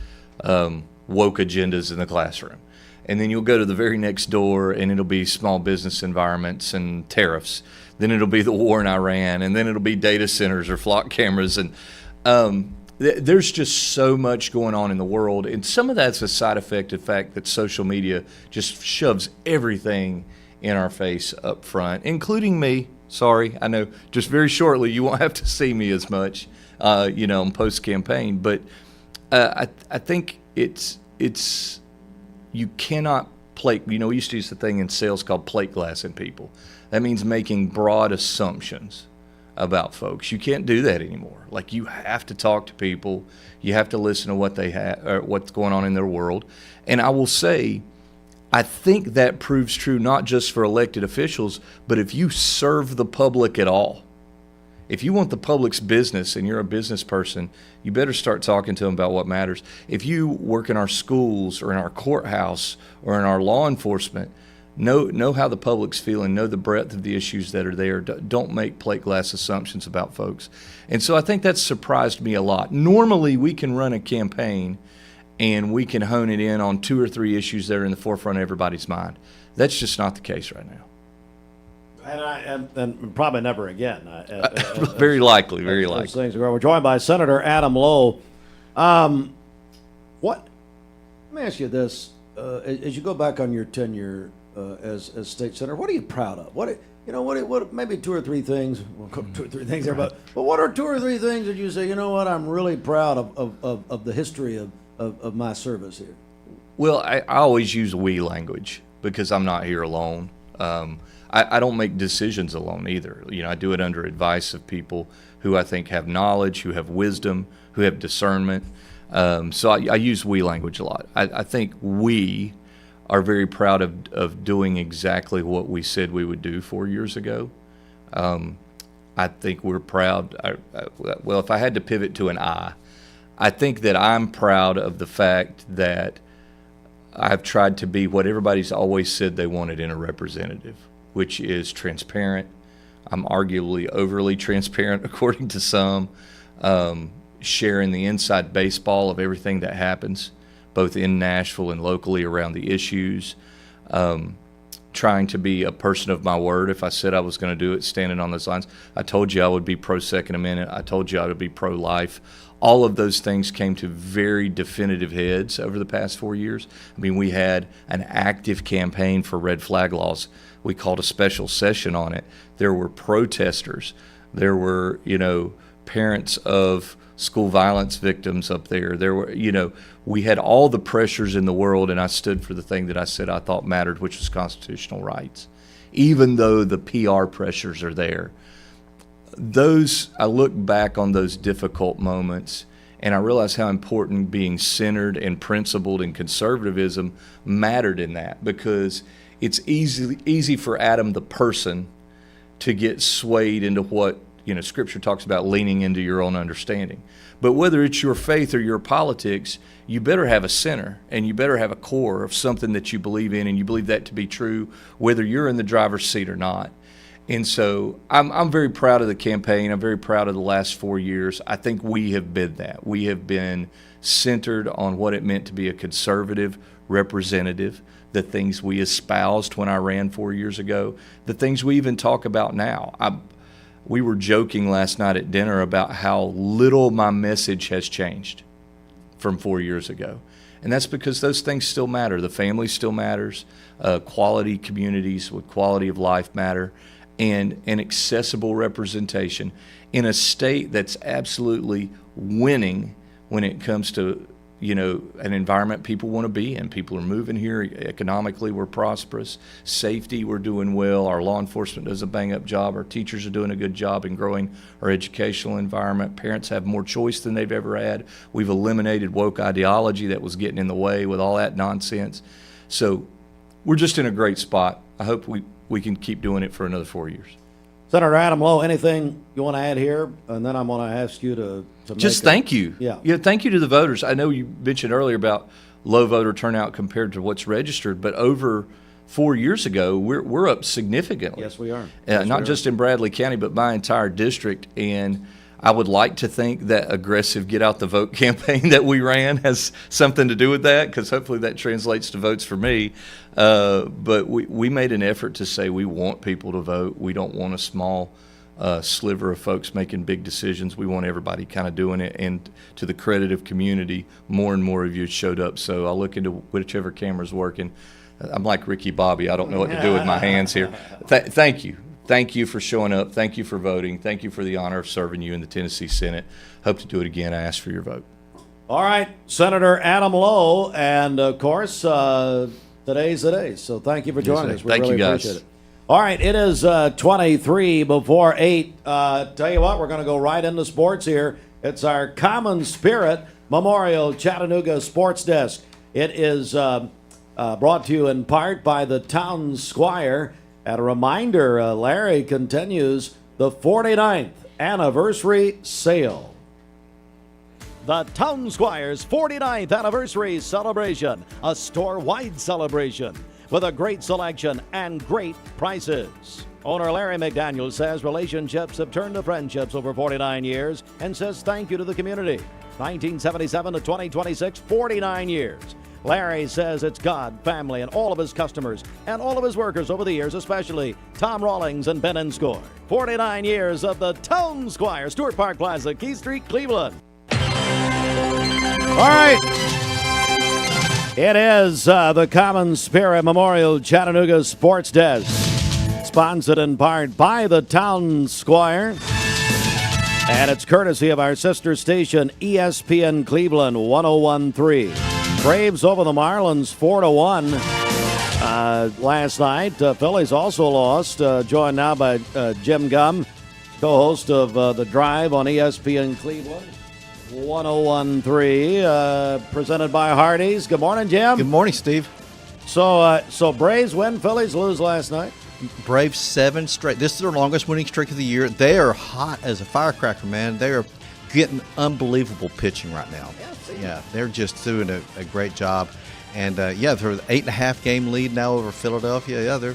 woke agendas in the classroom. And then you'll go to the very next door and it'll be small business environments and tariffs. Then it'll be the war in Iran, and then it'll be data centers or flock cameras. And there's just so much going on in the world. And some of that's a side effect of the fact that social media just shoves everything in our face up front, including me. Sorry, I know just very shortly you won't have to see me as much, on post-campaign. But I think it's you cannot plate. We used to use the thing in sales called plate glassing people. That means making broad assumptions about folks. You can't do that anymore. Like, you have to talk to people. You have to listen to what they have, or what's going on in their world. And I will say, I think that proves true not just for elected officials, but if you serve the public at all. If you want the public's business and you're a business person, you better start talking to them about what matters. If you work in our schools or in our courthouse or in our law enforcement, know how the public's feeling, know the breadth of the issues that are there. Don't make plate glass assumptions about folks. And so I think that's surprised me a lot. Normally we can run a campaign and we can hone it in on 2 or 3 issues that are in the forefront of everybody's mind. That's just not the case right now. And probably never again. Very likely, very likely. Things we're joined by Senator Adam Lowe. Let me ask you this: as you go back on your tenure as state senator, what are you proud of? What maybe 2 or 3 things? We'll go 2 or 3 things there, but what are 2 or 3 things that you say? You know what? I'm really proud of the history of my service here. Well, I always use we language because I'm not here alone. I don't make decisions alone either. I do it under advice of people who I think have knowledge, who have wisdom, who have discernment. So I use we language a lot. I think we are very proud of doing exactly what we said we would do 4 years ago. I think we're proud. Well, if I had to pivot to an I think that I'm proud of the fact that I've tried to be what everybody's always said they wanted in a representative, which is transparent. I'm arguably overly transparent, according to some, sharing the inside baseball of everything that happens, both in Nashville and locally around the issues, trying to be a person of my word. If I said I was going to do it, standing on those lines. I told you I would be pro-Second Amendment. I told you I would be pro-life. All of those things came to very definitive heads over the past 4 years. I mean, we had an active campaign for red flag laws. We called a special session on it. There were protesters. There were, parents of school violence victims up there. There were, we had all the pressures in the world, and I stood for the thing that I said I thought mattered, which was constitutional rights. Even though the PR pressures are there. I look back on those difficult moments, and I realize how important being centered and principled and conservatism mattered in that, because it's easy for Adam the person to get swayed into what Scripture talks about, leaning into your own understanding. But whether it's your faith or your politics, you better have a center and you better have a core of something that you believe in, and you believe that to be true, whether you're in the driver's seat or not. And so I'm very proud of the campaign. I'm very proud of the last 4 years. I think we have been that. We have been centered on what it meant to be a conservative representative, the things we espoused when I ran 4 years ago, the things we even talk about now. We were joking last night at dinner about how little my message has changed from 4 years ago. And that's because those things still matter. The family still matters. Quality communities with quality of life matter. And an accessible representation in a state that's absolutely winning when it comes to, an environment people want to be in. People are moving here. Economically, we're prosperous. Safety, we're doing well. Our law enforcement does a bang-up job. Our teachers are doing a good job in growing our educational environment. Parents have more choice than they've ever had. We've eliminated woke ideology that was getting in the way with all that nonsense. So we're just in a great spot. I hope we can keep doing it for another 4 years. Senator Adam Lowe, anything you want to add here? And then I'm going to ask you to just thank you. Yeah. Thank you to the voters. I know you mentioned earlier about low voter turnout compared to what's registered, but over 4 years ago, we're up significantly. Yes, we are. Not just in Bradley County, but my entire district. And I would like to think that aggressive get out the vote campaign that we ran has something to do with that, because hopefully that translates to votes for me. But we made an effort to say we want people to vote. We don't want a small sliver of folks making big decisions. We want everybody kind of doing it. And to the credit of community, more and more of you showed up. So I'll look into whichever camera's working. I'm like Ricky Bobby. I don't know what to do with my hands here. Thank you. Thank you for showing up. Thank you for voting. Thank you for the honor of serving you in the Tennessee Senate. Hope to do it again. I ask for your vote. All right, Senator Adam Lowe, and of course, today's the day. So thank you for joining us. We Thank really you, guys. appreciate it. All right, it is 23 before 8. Tell you what, we're going to go right into sports here. It's our Common Spirit Memorial Chattanooga Sports Desk. It is brought to you in part by the Town Squire. And a reminder, Larry continues the 49th anniversary sale. The Town Squire's 49th anniversary celebration, a store-wide celebration with a great selection and great prices. Owner Larry McDaniel says relationships have turned to friendships over 49 years and says thank you to the community. 1977 to 2026, 49 years. Larry says it's God, family, and all of his customers and all of his workers over the years, especially Tom Rawlings and Ben Score. 49 years of the Town Squire, Stewart Park Plaza, Key Street, Cleveland. All right. It is the Common Spirit Memorial Chattanooga Sports Desk, sponsored in part by the Town Squire. And it's courtesy of our sister station, ESPN Cleveland 101.3. Braves over the Marlins 4-1 last night. Phillies also lost, joined now by Jim Gum, co-host of The Drive on ESPN Cleveland 101.3, presented by Hardee's. Good morning, Jim. Good morning, Steve. So Braves win, Phillies lose last night. Braves 7 straight. This is their longest winning streak of the year. They are hot as a firecracker, man. They are getting unbelievable pitching right now. Yeah, they're just doing a great job. And, they're 8.5 game lead now over Philadelphia. Yeah,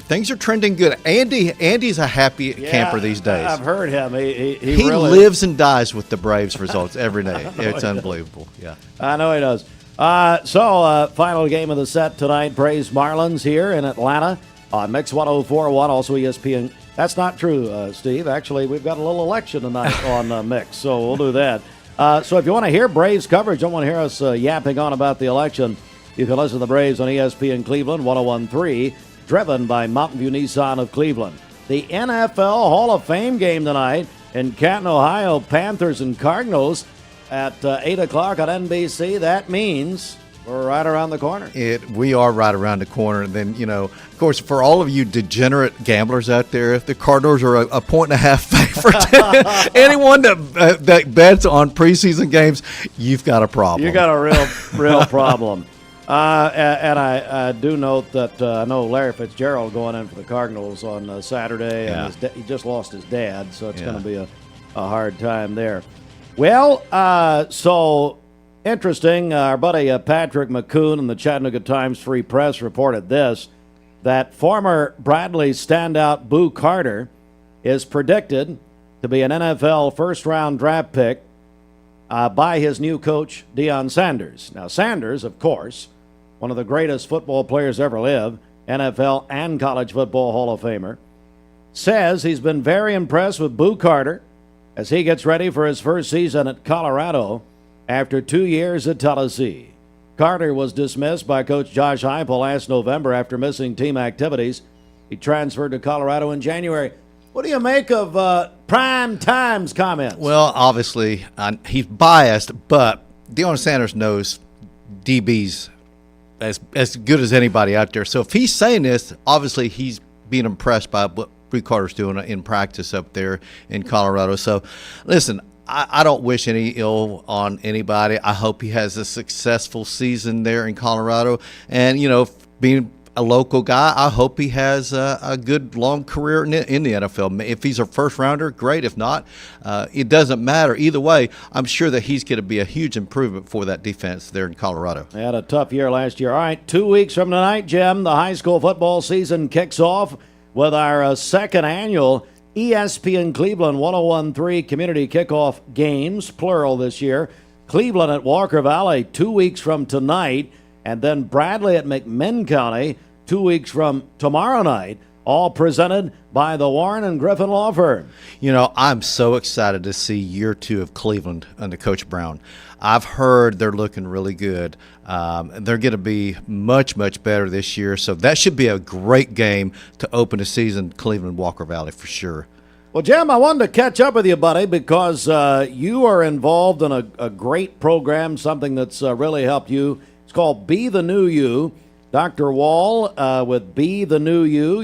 things are trending good. Andy's a happy camper these days. I've heard him. He really lives and dies with the Braves results every day. It's unbelievable. Yeah, I know he does. Final game of the set tonight, Braves Marlins here in Atlanta on Mix 104.1, also ESPN. That's not true, Steve. Actually, we've got a little election tonight on Mix, so we'll do that. So if you want to hear Braves coverage, don't want to hear us yapping on about the election, you can listen to the Braves on ESPN Cleveland 101.3, driven by Mountain View Nissan of Cleveland. The NFL Hall of Fame game tonight in Canton, Ohio, Panthers and Cardinals at 8 o'clock on NBC. That means we're right around the corner. We are right around the corner. And then, of course, for all of you degenerate gamblers out there, if the Cardinals are a 1.5 favorite, anyone that bets on preseason games, you've got a problem. You got a real problem. And I do note that I know Larry Fitzgerald going in for the Cardinals on Saturday, and he just lost his dad, so it's going to be a hard time there. Well, so interesting. Our buddy Patrick McCoon in the Chattanooga Times Free Press reported this, that former Bradley standout Boo Carter is predicted to be an NFL first-round draft pick by his new coach, Deion Sanders. Now, Sanders, of course, one of the greatest football players ever live, NFL and college football Hall of Famer, says he's been very impressed with Boo Carter as he gets ready for his first season at Colorado after 2 years at Tennessee. Carter was dismissed by Coach Josh Heupel last November after missing team activities. He transferred to Colorado in January. What do you make of Prime Time's comments? Well, obviously, he's biased, but Deion Sanders knows DBs as good as anybody out there. So if he's saying this, obviously he's being impressed by what Bree Carter's doing in practice up there in Colorado. So, listen, I don't wish any ill on anybody. I hope he has a successful season there in Colorado. And, being a local guy, I hope he has a good long career in the NFL. If he's a first rounder, great. If not, it doesn't matter. Either way, I'm sure that he's going to be a huge improvement for that defense there in Colorado. They had a tough year last year. All right, 2 weeks from tonight, Jim, the high school football season kicks off with our second annual ESPN Cleveland 101.3 Community Kickoff Games, plural this year. Cleveland at Walker Valley 2 weeks from tonight, and then Bradley at McMinn County 2 weeks from tomorrow night, all presented by the Warren and Griffin Law Firm. I'm so excited to see year 2 of Cleveland under Coach Brown. I've heard they're looking really good. They're going to be much, much better this year. So that should be a great game to open the season, Cleveland Walker Valley, for sure. Well, Jim, I wanted to catch up with you, buddy, because you are involved in a great program, something that's really helped you. It's called Be the New You. Dr. Wall with Be the New You.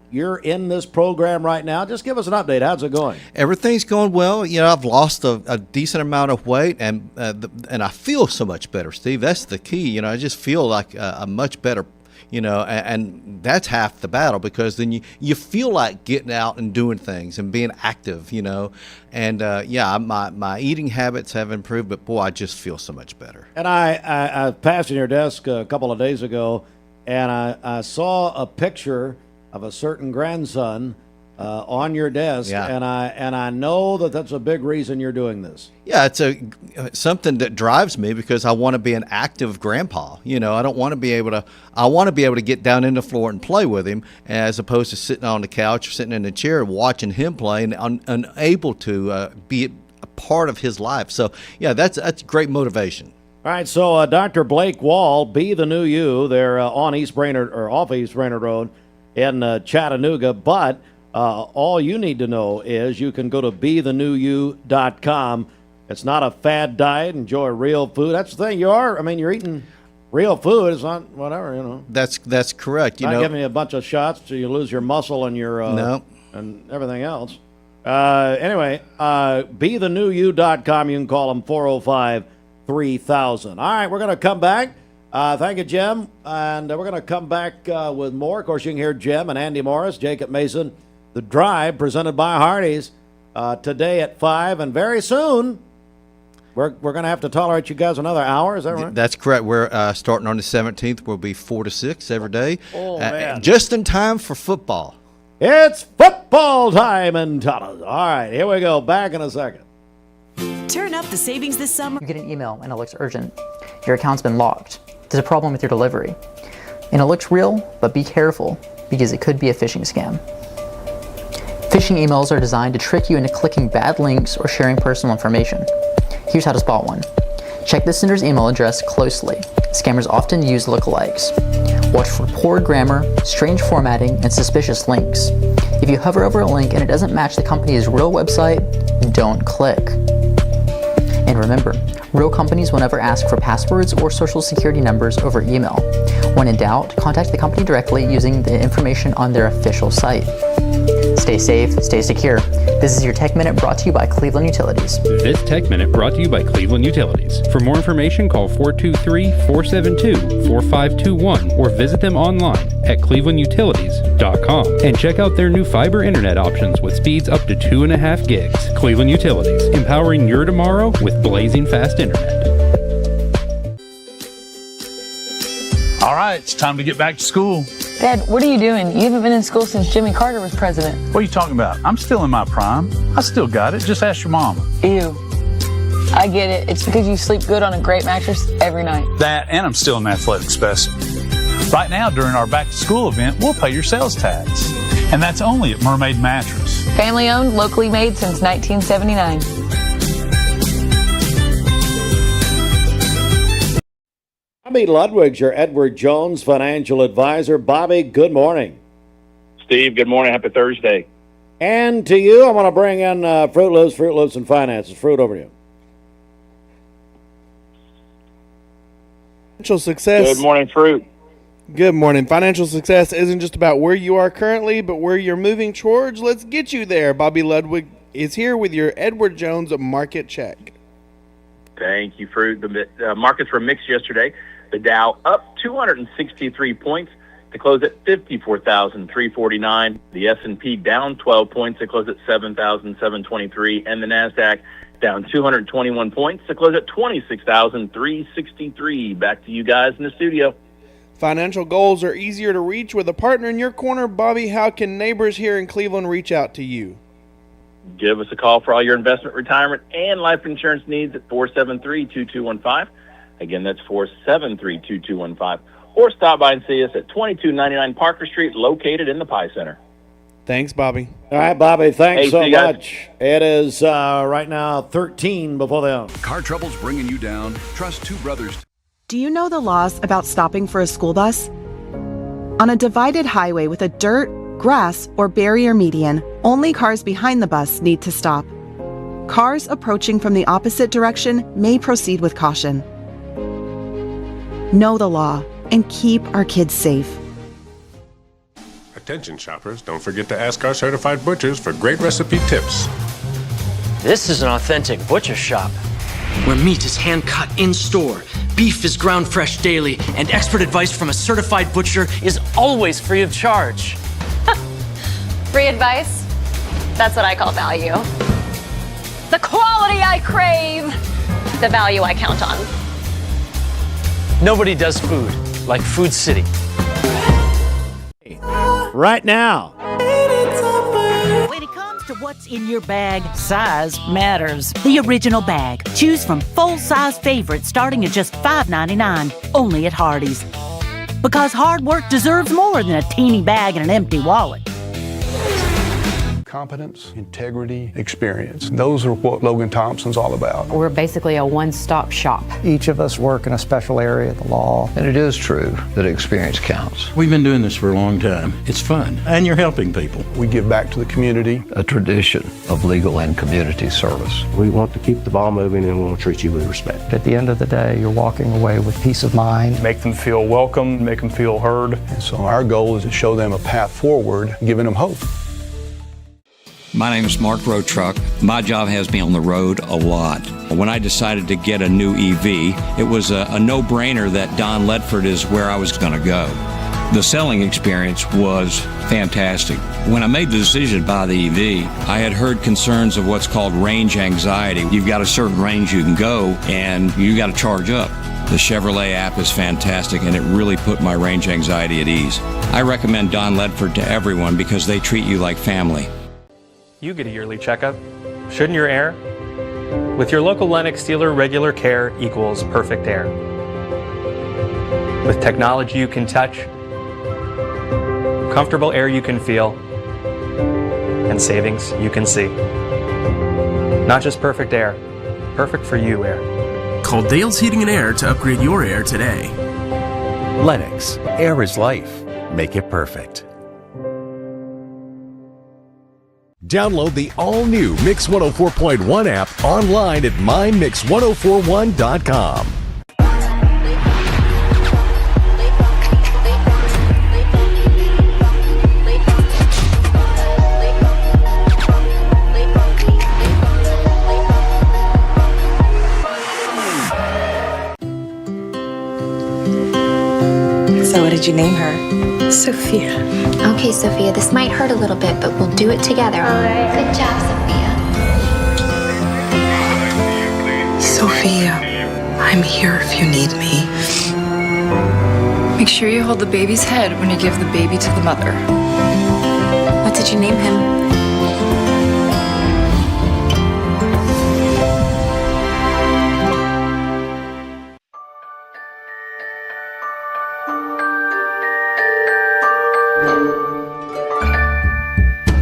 You're in this program right now. Just give us an update. How's it going? Everything's going well. I've lost a decent amount of weight, and I feel so much better, Steve. That's the key. I just feel like a much better, and that's half the battle, because then you feel like getting out and doing things and being active, And, my eating habits have improved, but, boy, I just feel so much better. And I passed in your desk a couple of days ago, and I saw a picture of a certain grandson on your desk, and I know that's a big reason you're doing this. Yeah, it's something that drives me, because I want to be an active grandpa. I don't want to be able to. I want to be able to get down in the floor and play with him, as opposed to sitting on the couch or sitting in the chair watching him play and unable to be a part of his life. So yeah, that's great motivation. All right, so Dr. Blake Wall, Be the New You. They're on East Brainerd, or off East Brainerd Road in Chattanooga, but all you need to know is you can go to BeTheNewYou.com. It's not a fad diet. Enjoy real food. That's the thing. You're eating real food. It's not whatever, That's correct. Not giving you a bunch of shots so you lose your muscle and your and everything else. Anyway, BeTheNewYou.com. You can call them 405-3000. All right, we're going to come back. Thank you, Jim. And we're going to come back with more. Of course, you can hear Jim and Andy Morris, Jacob Mason, The Drive, presented by Hardee's, today at 5. And very soon, we're going to have to tolerate you guys another hour. Is that right? That's correct. We're starting on the 17th. We'll be 4 to 6 every day. Oh, man. Just in time for football. It's football time in Tunnels. All right, here we go. Back in a second. Turn up the savings this summer. You get an email and it looks urgent. Your account's been locked. There's a problem with your delivery. And it looks real, but be careful, because it could be a phishing scam. Phishing emails are designed to trick you into clicking bad links or sharing personal information. Here's how to spot one. Check the sender's email address closely. Scammers often use lookalikes. Watch for poor grammar, strange formatting, and suspicious links. If you hover over a link and it doesn't match the company's real website, don't click. And remember, real companies will never ask for passwords or social security numbers over email. When in doubt, contact the company directly using the information on their official site. Stay safe, stay secure. This is your Tech Minute brought to you by Cleveland Utilities. This Tech Minute brought to you by Cleveland Utilities. For more information, call 423-472-4521 or visit them online at clevelandutilities.com and check out their new fiber internet options with speeds up to 2.5 gigs. Cleveland Utilities, empowering your tomorrow with blazing fast internet. All right, it's time to get back to school. Dad, what are you doing? You haven't been in school since Jimmy Carter was president. What are you talking about? I'm still in my prime. I still got it. Just ask your mama. Ew. I get it. It's because you sleep good on a great mattress every night. That, and I'm still an athletic specimen. Right now, during our back to school event, we'll pay your sales tax. And that's only at Mermaid Mattress. Family owned, locally made since 1979. Bobby Ludwig's your Edward Jones financial advisor. Bobby, good morning. Steve, good morning. Happy Thursday. And to you, I want to bring in Fruit Loops and Finances. Fruit, over to you. Financial success. Good morning, Fruit. Good morning. Financial success isn't just about where you are currently, but where you're moving towards. Let's get you there. Bobby Ludwig is here with your Edward Jones market check. Thank you, Fruit. The markets were mixed yesterday. The Dow up 263 points to close at 54,349. The S&P down 12 points to close at 7,723. And the NASDAQ down 221 points to close at 26,363. Back to you guys in the studio. Financial goals are easier to reach with a partner in your corner. Bobby, how can neighbors here in Cleveland reach out to you? Give us a call for all your investment, retirement, and life insurance needs at 473-2215. Again, that's 473-2215. Or stop by and see us at 2299 Parker Street, located in the Pie Center. Thanks, Bobby. All right, Bobby, thanks so guys. much. It is right now 13 before the hour. Car trouble's bringing you down? Trust two brothers. Do you know the laws about stopping for a school bus? On a divided highway with a dirt, grass, or barrier median, only cars behind the bus need to stop. Cars approaching from the opposite direction may proceed with caution. Know the law and keep our kids safe. Attention shoppers, don't forget to ask our certified butchers for great recipe tips. This is an authentic butcher shop, where meat is hand-cut in-store, beef is ground fresh daily, and expert advice from a certified butcher is always free of charge. Free advice? That's what I call value. The quality I crave, the value I count on. Nobody does food like Food City. Right now. When it comes to what's in your bag, size matters. The original bag. Choose from full-size favorites starting at just $5.99, only at Hardee's. Because hard work deserves more than a teeny bag and an empty wallet. Competence, integrity, experience. Those are what Logan Thompson's all about. We're basically a one-stop shop. Each of us work in a special area of the law. And it is true that experience counts. We've been doing this for a long time. It's fun, and you're helping people. We give back to the community. A tradition of legal and community service. We want to keep the ball moving and we want to treat you with respect. At the end of the day, you're walking away with peace of mind. Make them feel welcome, make them feel heard. And so our goal is to show them a path forward, giving them hope. My name is Mark Roadtruck. My job has me on the road a lot. When I decided to get a new EV, it was a no-brainer that Don Ledford is where I was going to go. The selling experience was fantastic. When I made the decision to buy the EV, I had heard concerns of what's called range anxiety. You've got a certain range you can go, and you got to charge up. The Chevrolet app is fantastic, and it really put my range anxiety at ease. I recommend Don Ledford to everyone because they treat you like family. You get a yearly checkup. Shouldn't your air? With your local Lennox dealer, regular care equals perfect air. With technology you can touch, comfortable air you can feel, and savings you can see. Not just perfect air, perfect for you air. Call Dale's Heating and Air to upgrade your air today. Lennox, air is life. Make it perfect. Download the all-new Mix 104.1 app online at mymix1041.com. So what did you name her? Sophia. Okay, Sophia, this might hurt a little bit, but we'll do it together. All right. Good job, Sophia. Sophia, I'm here if you need me. Make sure you hold the baby's head when you give the baby to the mother. What did you name him?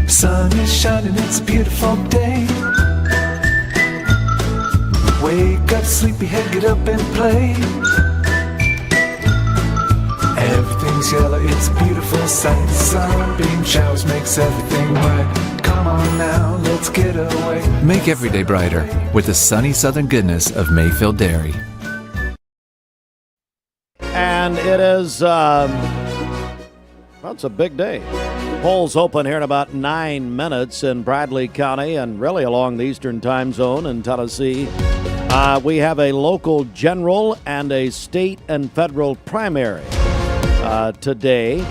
Sun is shining, it's a beautiful day. Wake up, sleepyhead, get up and play. Everything's yellow, it's a beautiful sight. Sunbeam showers makes everything bright. Come on now, let's get away. Make every day brighter with the sunny southern goodness of Mayfield Dairy. And it is, well, it's a big day. Polls open here in about 9 minutes in Bradley County and really along the eastern time zone in Tennessee. We have a local general and a state and federal primary today.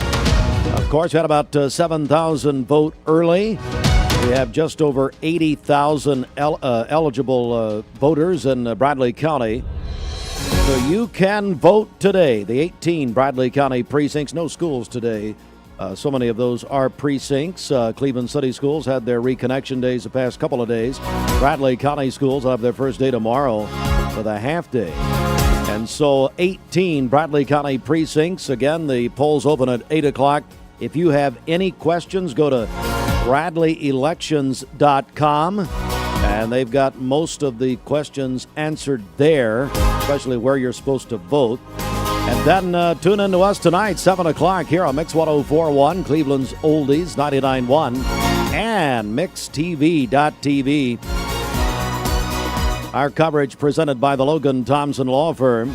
Of course, we had about 7,000 vote early. We have just over 80,000 eligible voters in Bradley County. So you can vote today. The 18 Bradley County precincts, no schools today. So many of those are precincts. Cleveland City Schools had their reconnection days the past couple of days. Bradley County Schools will have their first day tomorrow with a half day. And so 18 Bradley County precincts. Again, the polls open at 8 o'clock. If you have any questions, go to BradleyElections.com, and they've got most of the questions answered there, especially where you're supposed to vote. And then tune in to us tonight, 7 o'clock, here on Mix 104.1, Cleveland's Oldies 99.1, and MixTV.tv. Our coverage presented by the Logan Thompson Law Firm.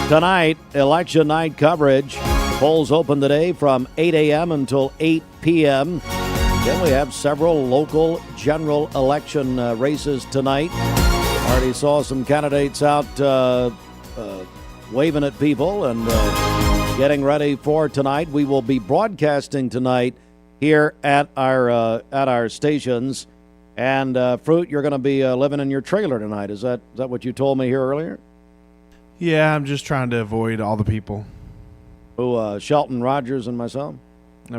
Tonight, election night coverage. Polls open today from 8 a.m. until 8 p.m. Then we have several local general election races tonight. Already saw some candidates out waving at people and getting ready for tonight. We will be broadcasting tonight here at our stations. And Fruit, you're going to be living in your trailer tonight. Is that what you told me here earlier? Yeah, I'm just trying to avoid all the people. Who, Shelton Rogers and myself?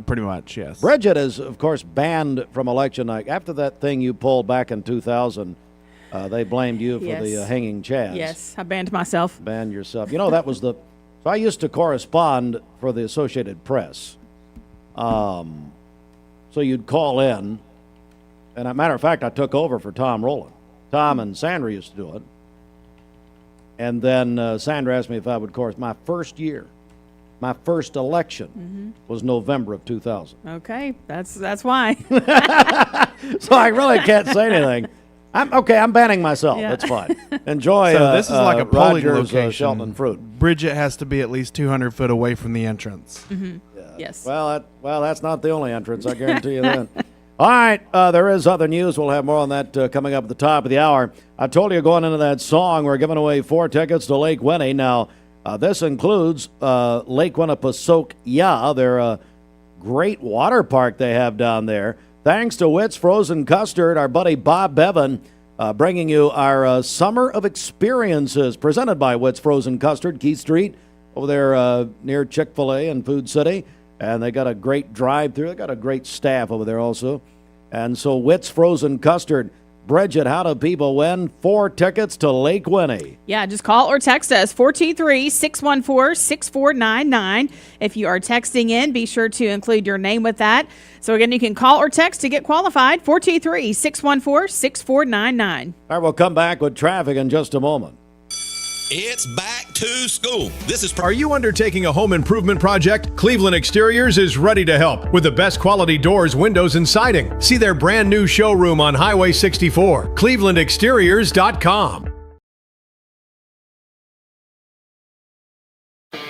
Pretty much, yes. Bridget is, of course, banned from election night. After that thing you pulled back in 2000, they blamed you for the hanging chads. Yes, I banned myself. Banned yourself. You know, that was so I used to correspond for the Associated Press. So you'd call in, and as a matter of fact, I took over for Tom Rowland. Tom and Sandra used to do it. And then Sandra asked me if I would correspond. My first election was November of 2000. Okay, that's why. So I really can't say anything. I'm banning myself. Yeah. That's fine. Enjoy. So this is like a polling Rogers, location. Shelton and Fruit. Bridget has to be at least 200 foot away from the entrance. Mm-hmm. Yes. Well, that's not the only entrance. I guarantee you that. All right, there is other news. We'll have more on that coming up at the top of the hour. I told you going into that song, we're giving away 4 tickets to Lake Winnie. Now, this includes Lake Winnipesaukee. Yeah, they're a great water park they have down there. Thanks to Witt's Frozen Custard, our buddy Bob Bevan bringing you our Summer of Experiences presented by Witt's Frozen Custard, Keith Street, over there near Chick-fil-A and Food City. And they got a great drive-through. They got a great staff over there also. And so Witt's Frozen Custard. Bridget, how do people win 4 tickets to Lake Winnie? Yeah, just call or text us, 423-614-6499. If you are texting in, be sure to include your name with that. So again, you can call or text to get qualified, 423-614-6499. All right, we'll come back with traffic in just a moment. It's back to school. Are you undertaking a home improvement project? Cleveland Exteriors is ready to help with the best quality doors, windows, and siding. See their brand new showroom on Highway 64, clevelandexteriors.com.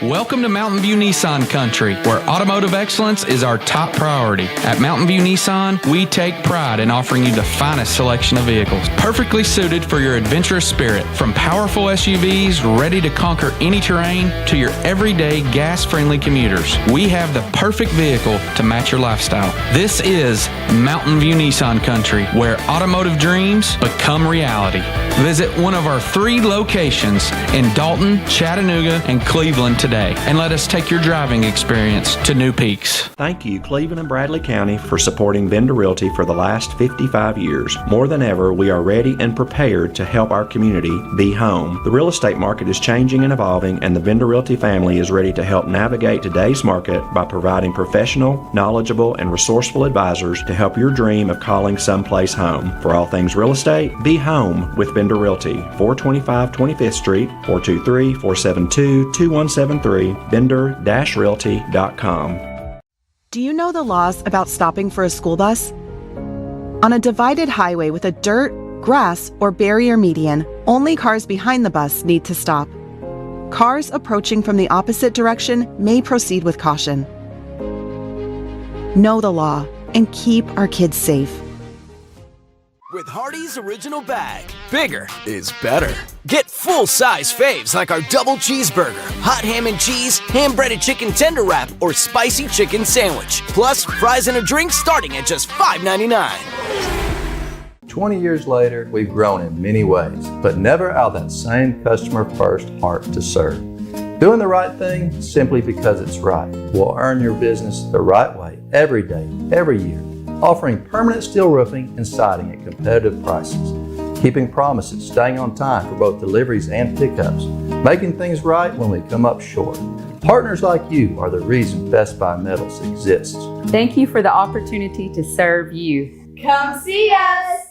Welcome to Mountain View Nissan Country, where automotive excellence is our top priority. At Mountain View Nissan, we take pride in offering you the finest selection of vehicles, perfectly suited for your adventurous spirit. From powerful SUVs ready to conquer any terrain to your everyday gas-friendly commuters, we have the perfect vehicle to match your lifestyle. This is Mountain View Nissan Country, where automotive dreams become reality. Visit one of our 3 locations in Dalton, Chattanooga, and Cleveland today, and let us take your driving experience to new peaks. Thank you, Cleveland and Bradley County, for supporting Vendor Realty for the last 55 years. More than ever, we are ready and prepared to help our community be home. The real estate market is changing and evolving, and the Vendor Realty family is ready to help navigate today's market by providing professional, knowledgeable, and resourceful advisors to help your dream of calling someplace home. For all things real estate, be home with Vendor Realty, 425 25th Street, 423-472-2173, vendor-realty.com. Do you know the laws about stopping for a school bus? On a divided highway with a dirt, grass, or barrier median, only cars behind the bus need to stop. Cars approaching from the opposite direction may proceed with caution. Know the law and keep our kids safe. With Hardee's Original Bag, bigger is better. Get full-size faves like our double cheeseburger, hot ham and cheese, ham-breaded chicken tender wrap, or spicy chicken sandwich. Plus, fries and a drink starting at just $5.99. 20 years later, we've grown in many ways, but never out of that same customer-first heart to serve. Doing the right thing simply because it's right will earn your business the right way every day, every year. Offering permanent steel roofing and siding at competitive prices. Keeping promises, staying on time for both deliveries and pickups. Making things right when we come up short. Partners like you are the reason Best Buy Metals exists. Thank you for the opportunity to serve you. Come see us!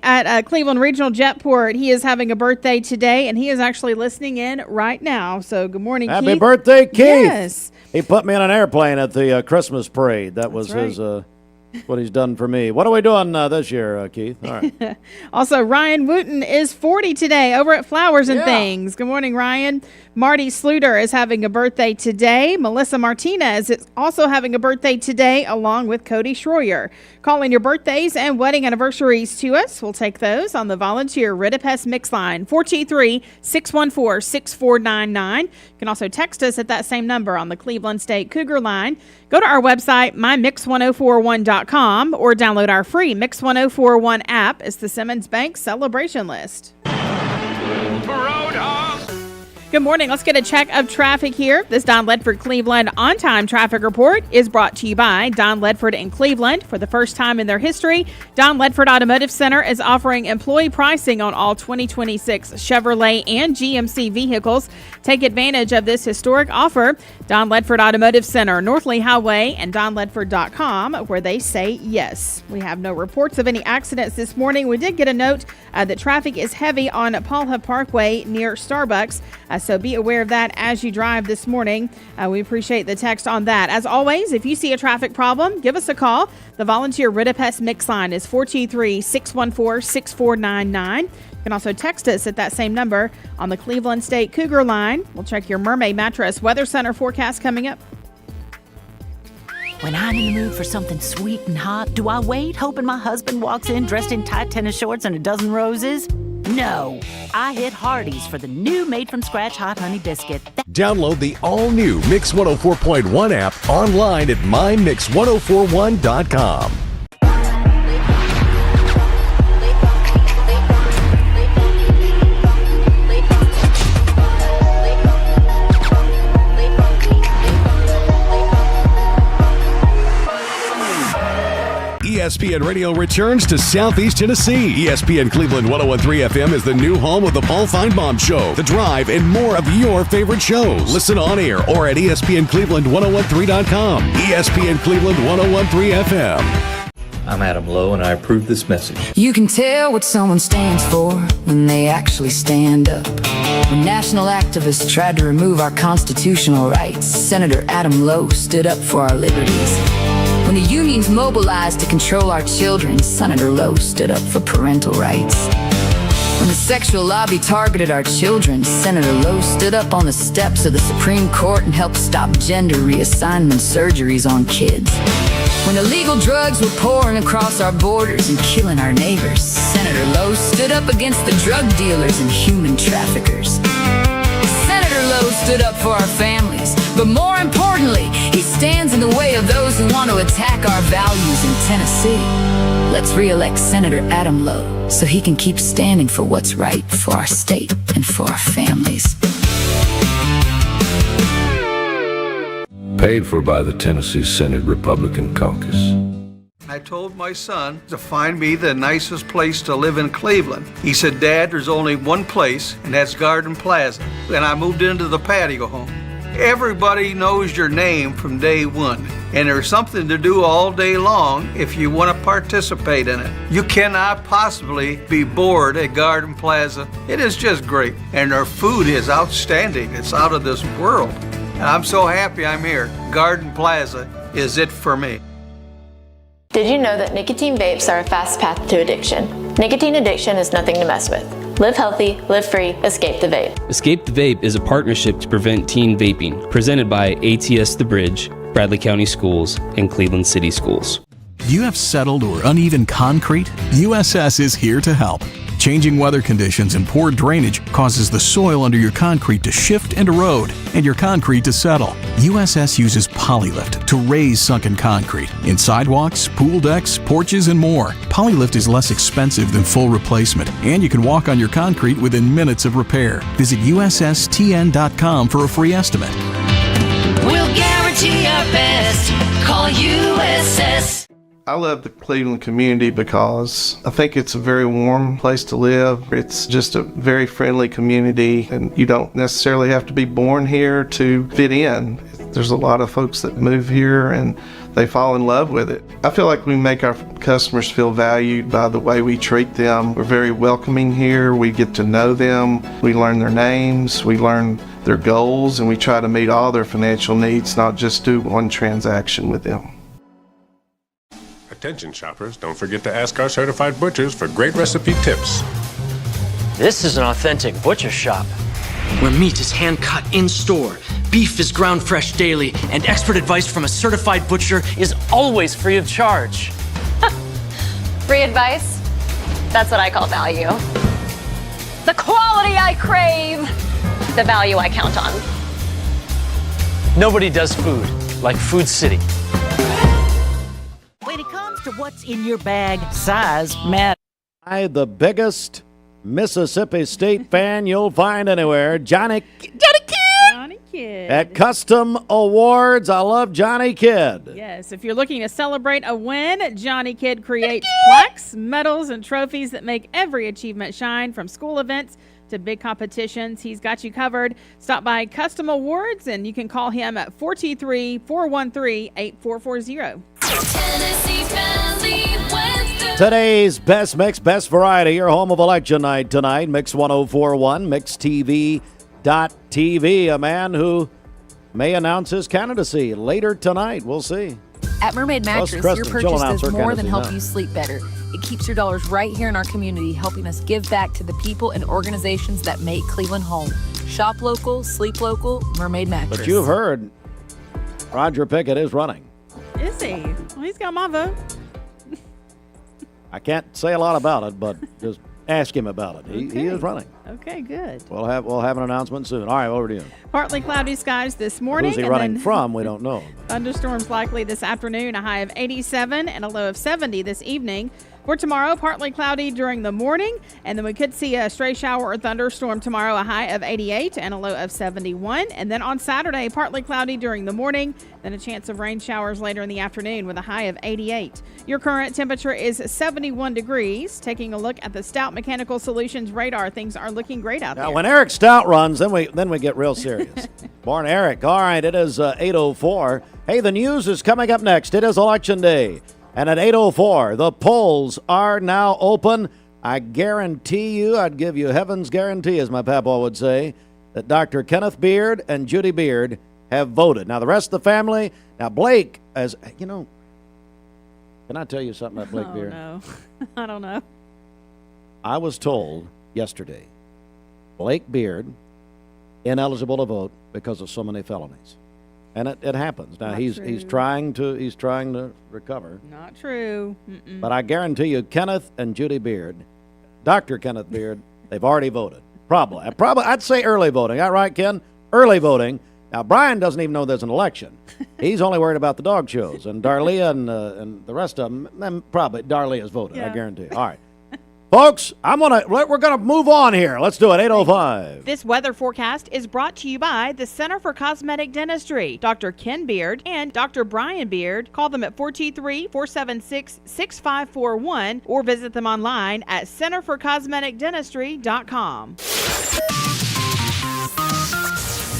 At Cleveland Regional Jetport, he is having a birthday today, and he is actually listening in right now. So good morning, Keith. Happy birthday, Keith. Yes. He put me on an airplane at the Christmas parade. That was his what he's done for me. What are we doing this year, Keith? All right. Also, Ryan Wooten is 40 today over at Flowers and Things. Good morning, Ryan. Marty Sluter is having a birthday today. Melissa Martinez is also having a birthday today, along with Cody Schroyer. Calling your birthdays and wedding anniversaries to us. We'll take those on the volunteer Ridipest Mix line, 423-614-6499. You can also text us at that same number on the Cleveland State Cougar line. Go to our website, mymix1041.com, or download our free Mix 1041 app. It's the Simmons Bank celebration list. Good morning. Let's get a check of traffic here. This Don Ledford Cleveland on-time traffic report is brought to you by Don Ledford in Cleveland. For the first time in their history, Don Ledford Automotive Center is offering employee pricing on all 2026 Chevrolet and GMC vehicles. Take advantage of this historic offer. Don Ledford Automotive Center, North Lee Highway, and donledford.com, where they say yes. We have no reports of any accidents this morning. We did get a note that traffic is heavy on Paul Hub Parkway near Starbucks. So be aware of that as you drive this morning. We appreciate the text on that. As always, if you see a traffic problem, give us a call. The volunteer Ridipest Mix line is 423-614-6499. You can also text us at that same number on the Cleveland State Cougar line. We'll check your Mermaid Mattress Weather Center forecast coming up. When I'm in the mood for something sweet and hot, do I wait, hoping my husband walks in dressed in tight tennis shorts and a dozen roses? No. I hit Hardee's for the new made-from-scratch Hot Honey Biscuit. Download the all-new Mix 104.1 app online at mymix1041.com. ESPN Radio returns to Southeast Tennessee. ESPN Cleveland 101.3 FM is the new home of the Paul Feinbaum Show, The Drive, and more of your favorite shows. Listen on air or at ESPNCleveland1013.com. ESPN Cleveland 101.3 FM. I'm Adam Lowe, and I approve this message. You can tell what someone stands for when they actually stand up. When national activists tried to remove our constitutional rights, Senator Adam Lowe stood up for our liberties. When the unions mobilized to control our children, Senator Lowe stood up for parental rights. When the sexual lobby targeted our children, Senator Lowe stood up on the steps of the Supreme Court and helped stop gender reassignment surgeries on kids. When illegal drugs were pouring across our borders and killing our neighbors, Senator Lowe stood up against the drug dealers and human traffickers. Senator Lowe stood up for our families, but more importantly, he stands in the way of those who want to attack our values in Tennessee. Let's re-elect Senator Adam Lowe so he can keep standing for what's right for our state and for our families. Paid for by the Tennessee Senate Republican Caucus. I told my son to find me the nicest place to live in Cleveland. He said, Dad, there's only one place, and that's Garden Plaza. And I moved into the patio home. Everybody knows your name from day one, and there's something to do all day long if you want to participate in it. You cannot possibly be bored at Garden Plaza. It is just great, and their food is outstanding. It's out of this world. And I'm so happy I'm here. Garden Plaza is it for me. Did you know that nicotine vapes are a fast path to addiction? Nicotine addiction is nothing to mess with. Live healthy, live free, escape the vape. Escape the Vape is a partnership to prevent teen vaping, presented by ATS The Bridge, Bradley County Schools, and Cleveland City Schools. Do you have settled or uneven concrete? USS is here to help. Changing weather conditions and poor drainage causes the soil under your concrete to shift and erode, and your concrete to settle. USS uses Polylift to raise sunken concrete in sidewalks, pool decks, porches, and more. Polylift is less expensive than full replacement, and you can walk on your concrete within minutes of repair. Visit USSTN.com for a free estimate. We'll guarantee our best. Call USS. I love the Cleveland community because I think it's a very warm place to live. It's just a very friendly community, and you don't necessarily have to be born here to fit in. There's a lot of folks that move here and they fall in love with it. I feel like we make our customers feel valued by the way we treat them. We're very welcoming here. We get to know them. We learn their names. We learn their goals, and we try to meet all their financial needs, not just do one transaction with them. Attention shoppers, don't forget to ask our certified butchers for great recipe tips. This is an authentic butcher shop, where meat is hand-cut in-store, beef is ground fresh daily, and expert advice from a certified butcher is always free of charge. Free advice? That's what I call value. The quality I crave, the value I count on. Nobody does food like Food City. When it comes to what's in your bag, size matters. The biggest Mississippi State fan you'll find anywhere, Johnny Kidd. At Custom Awards. I love Johnny Kidd. Yes, if you're looking to celebrate a win, Johnny Kidd creates plaques, medals, and trophies that make every achievement shine, from school events to big competitions. He's got you covered. Stop by Custom Awards, and you can call him at 423-413-8440. Today's best mix, best variety, your home of election night tonight. Mix 1041, MixTV.TV. A man who may announce his candidacy later tonight. We'll see. At Mermaid Mattress, your purchase does more than help you sleep better. It keeps your dollars right here in our community, helping us give back to the people and organizations that make Cleveland home. Shop local, sleep local, Mermaid Mattress. But you've heard Roger Pickett is running. Is he? Well, he's got my vote. I can't say a lot about it, but just ask him about it. He is running. Okay, good. We'll have an announcement soon. All right, over to you. Partly cloudy skies this morning. Who's he running from? We don't know. Thunderstorms likely this afternoon, a high of 87 and a low of 70 this evening. For tomorrow, partly cloudy during the morning, and then we could see a stray shower or thunderstorm tomorrow, a high of 88 and a low of 71. And then on Saturday, partly cloudy during the morning, then a chance of rain showers later in the afternoon with a high of 88. Your current temperature is 71 degrees. Taking a look at the Stout Mechanical Solutions radar, things are looking great out there. Now, when Eric Stout runs, then we get real serious. Born Eric. All right, it is 8:04. Hey, the news is coming up next. It is Election Day. And at 8:04, the polls are now open. I guarantee you, I'd give you heaven's guarantee, as my papa would say, that Dr. Kenneth Beard and Judy Beard have voted. Now, the rest of the family, now Blake, as you know, can I tell you something about Blake Beard? No, I don't know. I was told yesterday, Blake Beard, ineligible to vote because of so many felonies. And it happens. Now he's trying to recover. Not true. Mm-mm. But I guarantee you, Kenneth and Judy Beard, Dr. Kenneth Beard, they've already voted. Probably. I'd say early voting. All right, Ken? Early voting. Now Brian doesn't even know there's an election. He's only worried about the dog shows. And Darlia and the rest of them probably Darlia's voted. Yeah. I guarantee you. All right. Folks, we're gonna move on here. Let's do it. 8:05. This weather forecast is brought to you by the Center for Cosmetic Dentistry, Dr. Ken Beard and Dr. Brian Beard. Call them at 423-476-6541 or visit them online at centerforcosmeticdentistry.com.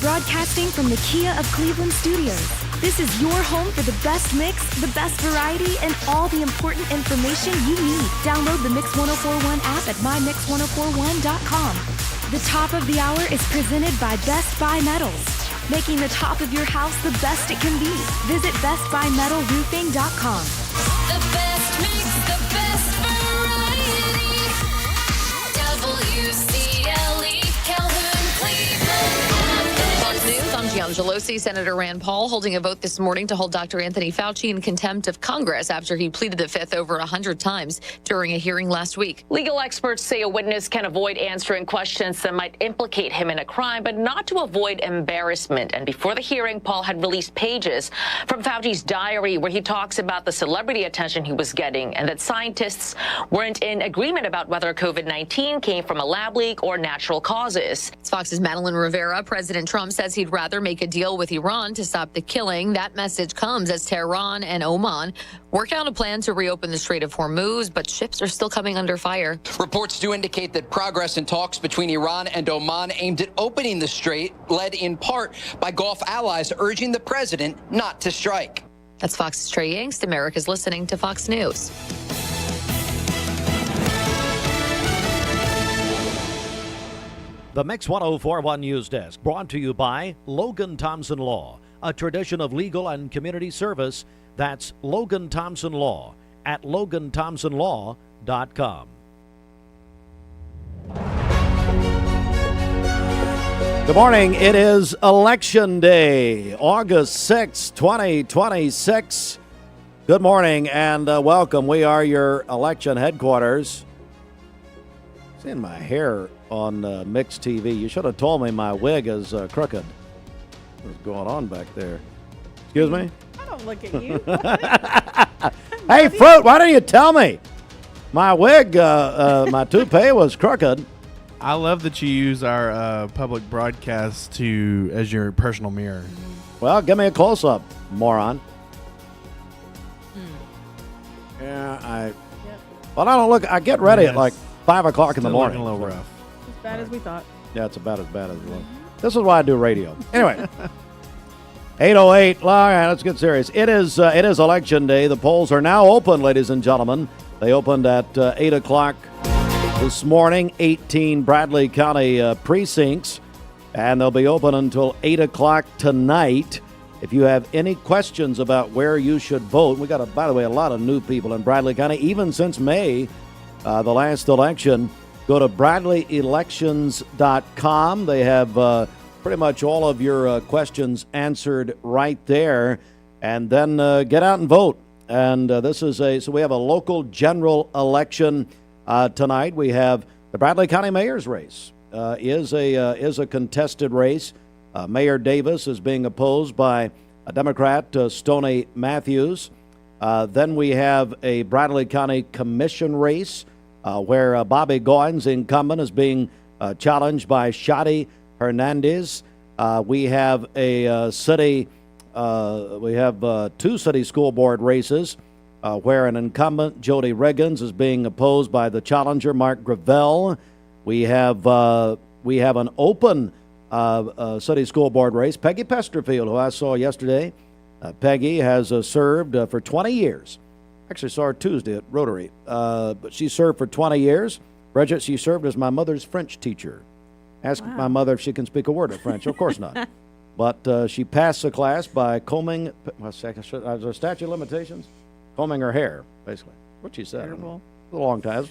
Broadcasting from the Kia of Cleveland studios. This is your home for the best mix, the best variety, and all the important information you need. Download the Mix 1041 app at mymix1041.com. The top of the hour is presented by Best Buy Metals, making the top of your house the best it can be. Visit bestbuymetalroofing.com. The best mix, the best variety. Pelosi, Senator Rand Paul holding a vote this morning to hold Dr. Anthony Fauci in contempt of Congress after he pleaded the fifth over 100 times during a hearing last week. Legal experts say a witness can avoid answering questions that might implicate him in a crime, but not to avoid embarrassment. And before the hearing, Paul had released pages from Fauci's diary where he talks about the celebrity attention he was getting and that scientists weren't in agreement about whether COVID-19 came from a lab leak or natural causes. Fox's Madeline Rivera. President Trump says he'd rather make a deal with Iran to stop the killing. That message comes as Tehran and Oman work out a plan to reopen the Strait of Hormuz, but ships are still coming under fire. Reports do indicate that progress in talks between Iran and Oman aimed at opening the strait, led in part by Gulf allies urging the president not to strike. That's Fox's Trey Yingst. America's listening to Fox News. The Mix 1041 News Desk, brought to you by Logan Thompson Law, a tradition of legal and community service. That's Logan Thompson Law at LoganThompsonLaw.com. Good morning. It is Election Day, August 6, 2026. Good morning and welcome. We are your election headquarters. Seeing my hair on Mix TV. You should have told me my wig is crooked. What's going on back there? Excuse me? I don't look at you. Hey, Fruit, why didn't you tell me? My wig, my toupee was crooked. I love that you use our public broadcast as your personal mirror. Well, give me a close-up, moron. Yeah, Well, I don't look. I get ready at like 5 o'clock in the morning. A little rough. As bad as we thought. Yeah, it's about as bad as it was. This is why I do radio. Anyway, 8:08. All right, let's get serious. It is Election Day. The polls are now open, ladies and gentlemen. They opened at 8 o'clock this morning, 18 Bradley County precincts, and they'll be open until 8 o'clock tonight. If you have any questions about where you should vote, we got, by the way, a lot of new people in Bradley County, even since May, the last election. Go to BradleyElections.com. They have pretty much all of your questions answered right there. And then get out and vote. And so we have a local general election tonight. We have the Bradley County mayor's race is a contested race. Mayor Davis is being opposed by a Democrat, Stoney Matthews. Then we have a Bradley County commission race where Bobby Goins, the incumbent, is being challenged by Shadi Hernandez. We have two city school board races where an incumbent, Jody Riggins, is being opposed by the challenger, Mark Gravel. We have an open city school board race. Peggy Pesterfield, who I saw yesterday. Peggy has served for 20 years. Actually saw her Tuesday at Rotary. But she served for 20 years. Bridget, she served as my mother's French teacher. Ask my mother if she can speak a word of French. Of course not. But she passed the class by combing, is there a statute of limitations? Combing her hair, basically. What she said. Terrible. It was a long time. It was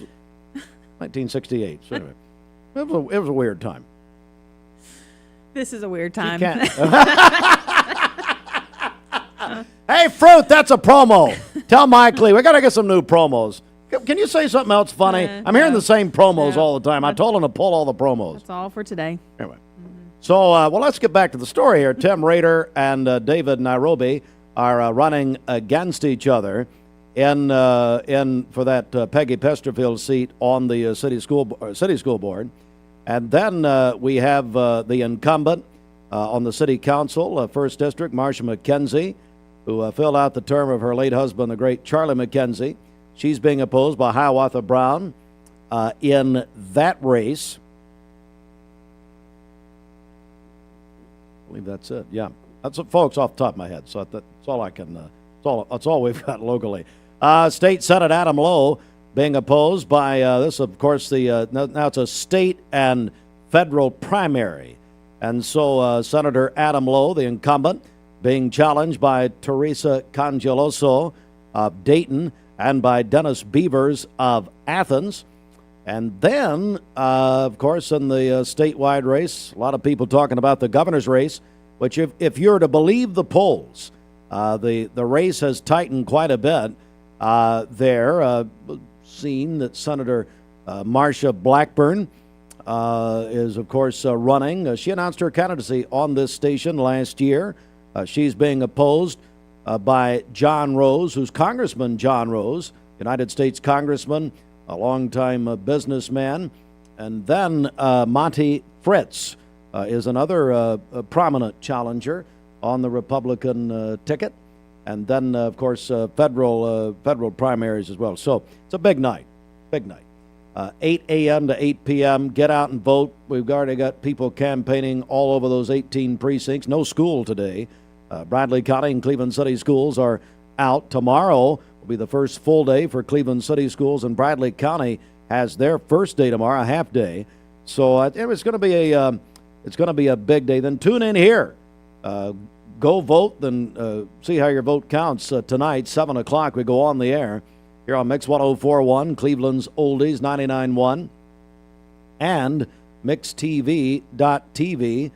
1968. So anyway, it was a weird time. This is a weird time. Hey, Fruit, that's a promo. Tell Mike Lee, we got to get some new promos. Can you say something else funny? I'm hearing the same promos all the time. I told him to pull all the promos. That's all for today. Anyway. So, let's get back to the story here. Tim Rader and David Nairobi are running against each other in for that Peggy Pesterfield seat on the city school board. And then we have the incumbent on the city council, 1st District, Marcia McKenzie, who filled out the term of her late husband, the great Charlie McKenzie. She's being opposed by Hiawatha Brown in that race. I believe that's it. Yeah, that's it, folks, off the top of my head. So that's all I can. That's all we've got locally. State Senate Adam Lowe being opposed by this, of course. Now it's a state and federal primary, and so Senator Adam Lowe, the incumbent, being challenged by Teresa Cangeloso of Dayton and by Dennis Beavers of Athens. And then, of course, in the statewide race, a lot of people talking about the governor's race. which if you're to believe the polls, the race has tightened quite a bit there. Seen that Senator Marsha Blackburn is, of course, running. She announced her candidacy on this station last year. She's being opposed by John Rose, who's Congressman John Rose, United States Congressman, a longtime businessman. And then Monty Fritz is another prominent challenger on the Republican ticket. And then, of course, federal primaries as well. So it's a big night, 8 a.m. to 8 p.m. Get out and vote. We've already got people campaigning all over those 18 precincts. No school today. Bradley County and Cleveland City schools are out. Tomorrow will be the first full day for Cleveland City schools, and Bradley County has their first day tomorrow, a half day. So it's going to be a big day. Then tune in here. Go vote, then see how your vote counts tonight, 7 o'clock. We go on the air here on Mix 104.1, Cleveland's Oldies 99.1, and MixTV.tv.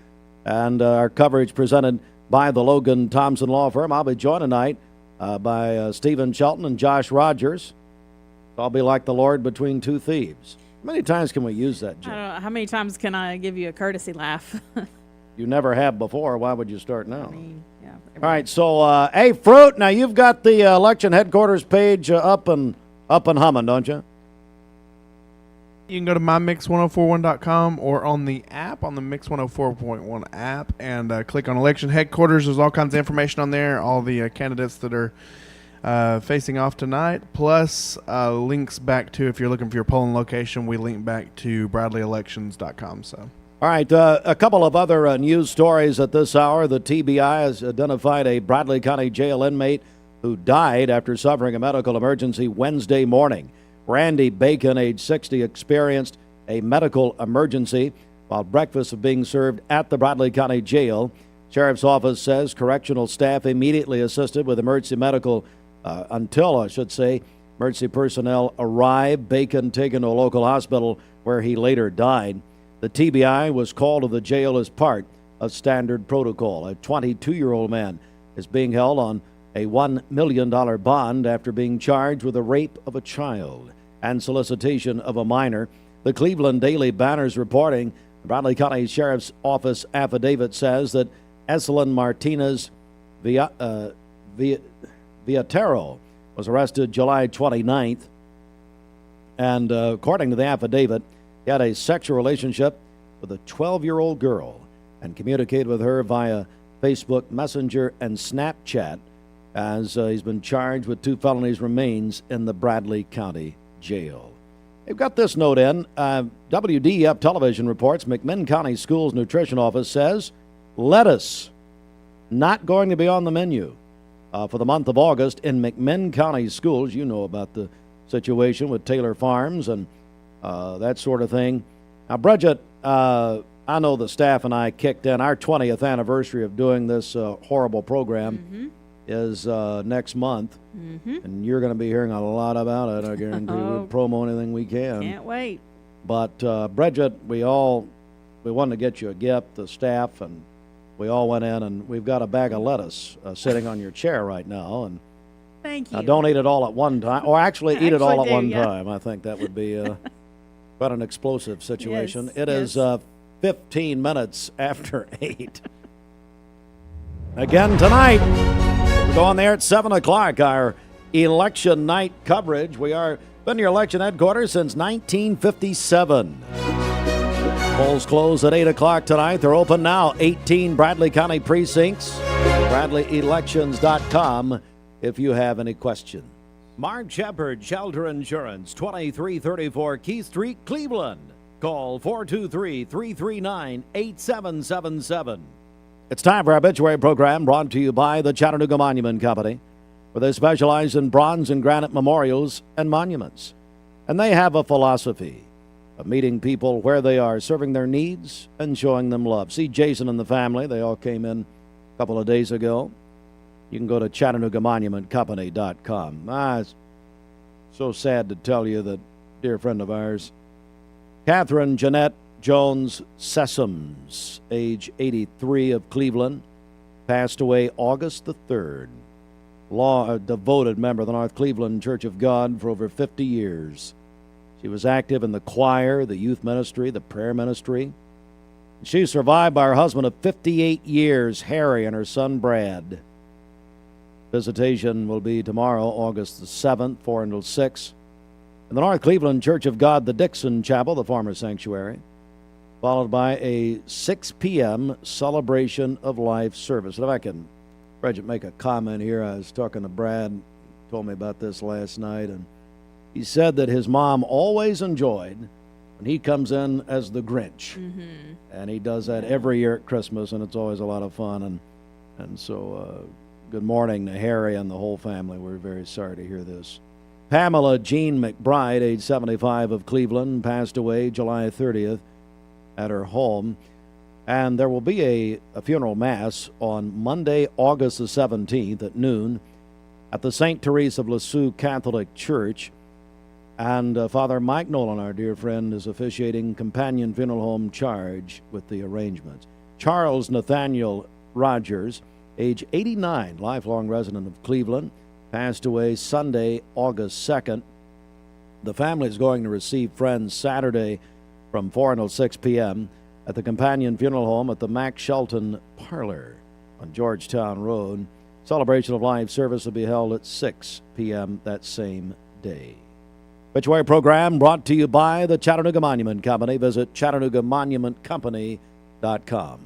And our coverage presented by the Logan Thompson Law Firm. I'll be joined tonight by Stephen Shelton and Josh Rogers. I'll be like the Lord between two thieves. How many times can we use that, Jim? I don't know. How many times can I give you a courtesy laugh? You never have before. Why would you start now? I mean, yeah. All right, so, hey, Fruit, now you've got the election headquarters page up and humming, don't you? You can go to mymix1041.com or on the app, on the Mix 104.1 app, and click on election headquarters. There's all kinds of information on there, all the candidates that are facing off tonight, plus links back to, if you're looking for your polling location, we link back to bradleyelections.com. So. All right, a couple of other news stories at this hour. The TBI has identified a Bradley County jail inmate who died after suffering a medical emergency Wednesday morning. Randy Bacon, age 60, experienced a medical emergency while breakfast was being served at the Bradley County Jail. Sheriff's Office says correctional staff immediately assisted with emergency medical until emergency personnel arrived. Bacon taken to a local hospital where he later died. The TBI was called to the jail as part of standard protocol. A 22-year-old man is being held on a $1 million bond after being charged with the rape of a child and solicitation of a minor. The Cleveland Daily Banner's reporting the Bradley County Sheriff's Office affidavit says that Eselyn Martinez Viatero was arrested July 29th, and according to the affidavit, he had a sexual relationship with a 12-year-old girl and communicated with her via Facebook Messenger and Snapchat. As he's been charged with 2 felonies, remains in the Bradley County Jail. They've got this note in. WDEF television reports McMinn County Schools Nutrition Office says lettuce not going to be on the menu for the month of August in McMinn County schools. You know about the situation with Taylor Farms and that sort of thing. Now, Bridget, I know the staff and I kicked in. Our 20th anniversary of doing this horrible program is next month, and you're going to be hearing a lot about it, I guarantee. We'll promo anything we can. Can't wait. But, Bridget, we wanted to get you a gift, the staff, and we all went in, and we've got a bag of lettuce sitting on your chair right now. And thank you. now, don't eat it all at one time, or actually eat it all at one time. I think that would be quite an explosive situation. Yes, it is 15 minutes after 8. Again tonight, we go on there at 7 o'clock, our election night coverage. We are been your election headquarters since 1957. Polls close at 8 o'clock tonight. They're open now, 18 Bradley County precincts. BradleyElections.com if you have any questions. Mark Shepard, Shelter Insurance, 2334 Keith Street, Cleveland. Call 423-339-8777. It's time for our obituary program brought to you by the Chattanooga Monument Company, where they specialize in bronze and granite memorials and monuments. And they have a philosophy of meeting people where they are, serving their needs and showing them love. See Jason and the family. They all came in a couple of days ago. You can go to ChattanoogaMonumentCompany.com. It's so sad to tell you that dear friend of ours, Catherine Jeanette Jones Sessoms, age 83 of Cleveland, passed away August the 3rd. A devoted member of the North Cleveland Church of God for over 50 years. She was active in the choir, the youth ministry, the prayer ministry. She's survived by her husband of 58 years, Harry, and her son, Brad. Visitation will be tomorrow, August the 7th, 4 until 6. In the North Cleveland Church of God, the Dixon Chapel, the former sanctuary, followed by a 6 p.m. celebration of life service. And if I can, Bridget, make a comment here. I was talking to Brad, he told me about this last night, and he said that his mom always enjoyed when he comes in as the Grinch. Mm-hmm. And he does that every year at Christmas, and it's always a lot of fun. And so good morning to Harry and the whole family. We're very sorry to hear this. Pamela Jean McBride, age 75, of Cleveland, passed away July 30th at her home. And there will be a funeral mass on Monday, August the 17th at noon at the St. Therese of Lisieux Catholic Church. And Father Mike Nolan, our dear friend, is officiating companion funeral home charge with the arrangements. Charles Nathaniel Rogers, age 89, lifelong resident of Cleveland, passed away Sunday, August 2nd. The family is going to receive friends Saturday from 4 until 6 p.m. at the companion funeral home at the Max Shelton Parlor on Georgetown Road. Celebration of life service will be held at 6 p.m. that same day. Obituary program brought to you by the Chattanooga Monument Company. Visit ChattanoogaMonumentCompany.com.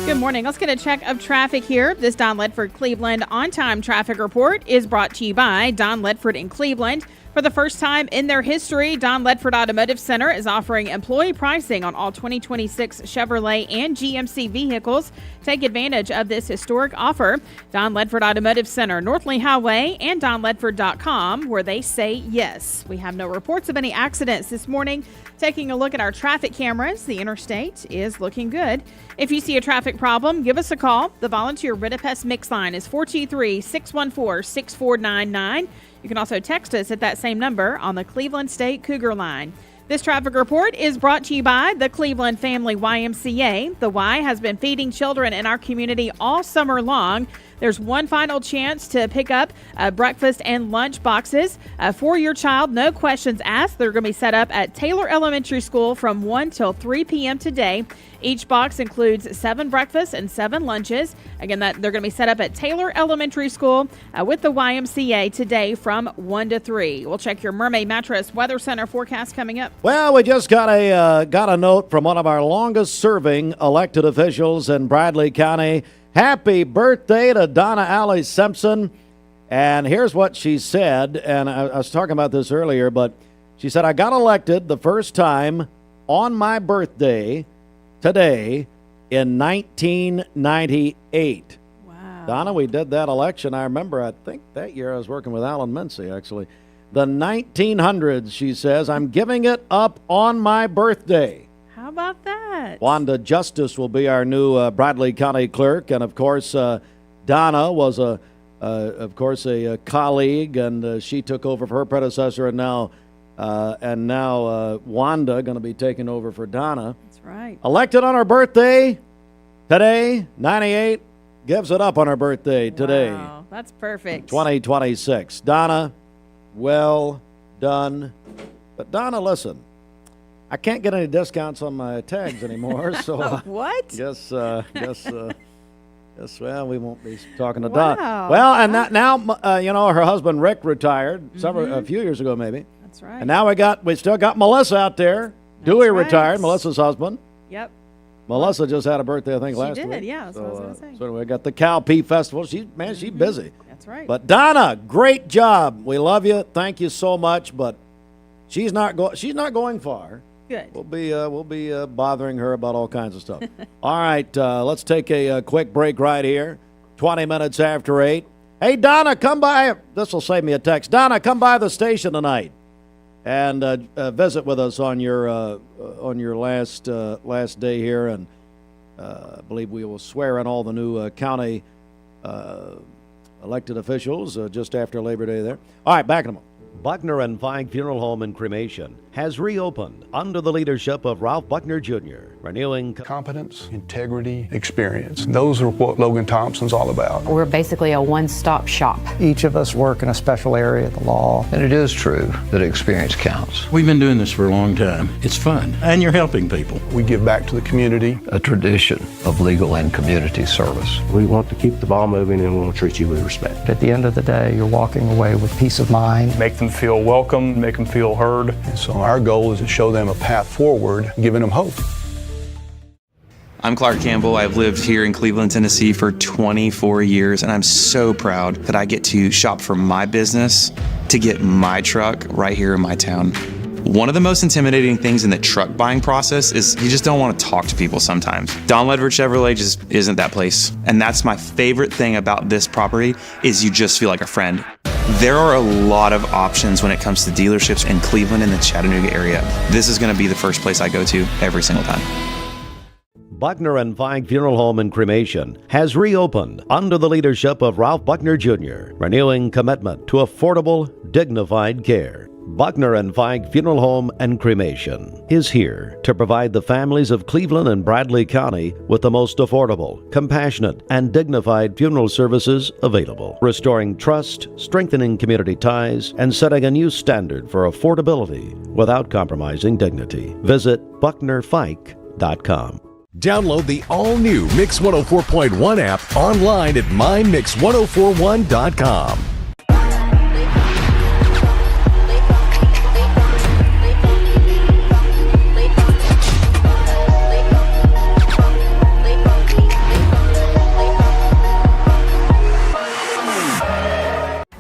Good morning. Let's get a check of traffic here. This Don Ledford Cleveland on-time traffic report is brought to you by Don Ledford in Cleveland. For the first time in their history, Don Ledford Automotive Center is offering employee pricing on all 2026 Chevrolet and GMC vehicles. Take advantage of this historic offer. Don Ledford Automotive Center, North Lee Highway, and DonLedford.com, where they say yes. We have no reports of any accidents this morning. Taking a look at our traffic cameras, the interstate is looking good. If you see a traffic problem, give us a call. The volunteer Ridipest Mix line is 423-614-6499. You can also text us at that same number on the Cleveland State Cougar line. This traffic report is brought to you by the Cleveland Family YMCA. The Y has been feeding children in our community all summer long. There's one final chance to pick up breakfast and lunch boxes for your child. No questions asked. They're going to be set up at Taylor Elementary School from 1 till 3 p.m. today. Each box includes 7 breakfasts and 7 lunches. Again, they're going to be set up at Taylor Elementary School with the YMCA today from 1 to 3. We'll check your Mermaid Mattress Weather Center forecast coming up. Well, we just got a note from one of our longest-serving elected officials in Bradley County. Happy birthday to Donna Alley Simpson. And here's what she said, and I was talking about this earlier, but she said, I got elected the first time on my birthday today in 1998. Wow. Donna, we did that election. I remember, I think that year I was working with Alan Mincy, actually. The 1900s, she says, I'm giving it up on my birthday. How about that? Wanda Justice will be our new Bradley County clerk, and of course, Donna was a colleague, and she took over for her predecessor, and now Wanda going to be taking over for Donna. That's right. Elected on her birthday today, 98, gives it up on her birthday today. Wow, that's perfect. 2026. Donna, well done. But Donna, listen. I can't get any discounts on my tags anymore, so what? Guess well, we won't be talking to Wow. Donna. Well, and now her husband Rick retired a few years ago, maybe. That's right. And now we still got Melissa out there. Dewey retired, Melissa's husband. Yep. Melissa just had a birthday, I think, last week. She did, yeah. That's what I was going to say. So we got the Cow Pea Festival. She's busy. That's right. But Donna, great job. We love you. Thank you so much. But she's not going far. Good. We'll be bothering her about all kinds of stuff. All right, let's take a quick break right here. 20 minutes after 8. Hey, Donna, come by. This will save me a text. Donna, come by the station tonight and visit with us on your last day here. And I believe we will swear in all the new county elected officials just after Labor Day there. All right, back in a moment. Buckner and Feig Funeral Home and Cremation. has reopened under the leadership of Ralph Buckner Jr., renewing competence, integrity, experience. Those are what Logan Thompson's all about. We're basically a one-stop shop. Each of us work in a special area of the law. And it is true that experience counts. We've been doing this for a long time. It's fun, and you're helping people. We give back to the community. A tradition of legal and community service. We want to keep the ball moving and we want to treat you with respect. At the end of the day, you're walking away with peace of mind. Make them feel welcome, make them feel heard. And so our goal is to show them a path forward, giving them hope. I'm Clark Campbell. I've lived here in Cleveland, Tennessee for 24 years, and I'm so proud that I get to shop for my business to get my truck right here in my town. One of the most intimidating things in the truck buying process is you just don't want to talk to people sometimes. Don Ledford Chevrolet just isn't that place. And that's my favorite thing about this property is you just feel like a friend. There are a lot of options when it comes to dealerships in Cleveland and the Chattanooga area. This is going to be the first place I go to every single time. Buckner and Fike Funeral Home and Cremation has reopened under the leadership of Ralph Buckner Jr., renewing commitment to affordable, dignified care. Buckner and Fike Funeral Home and Cremation is here to provide the families of Cleveland and Bradley County with the most affordable, compassionate, and dignified funeral services available, restoring trust, strengthening community ties, and setting a new standard for affordability without compromising dignity. Visit BucknerFike.com. Download the all-new Mix 104.1 app online at mymix1041.com.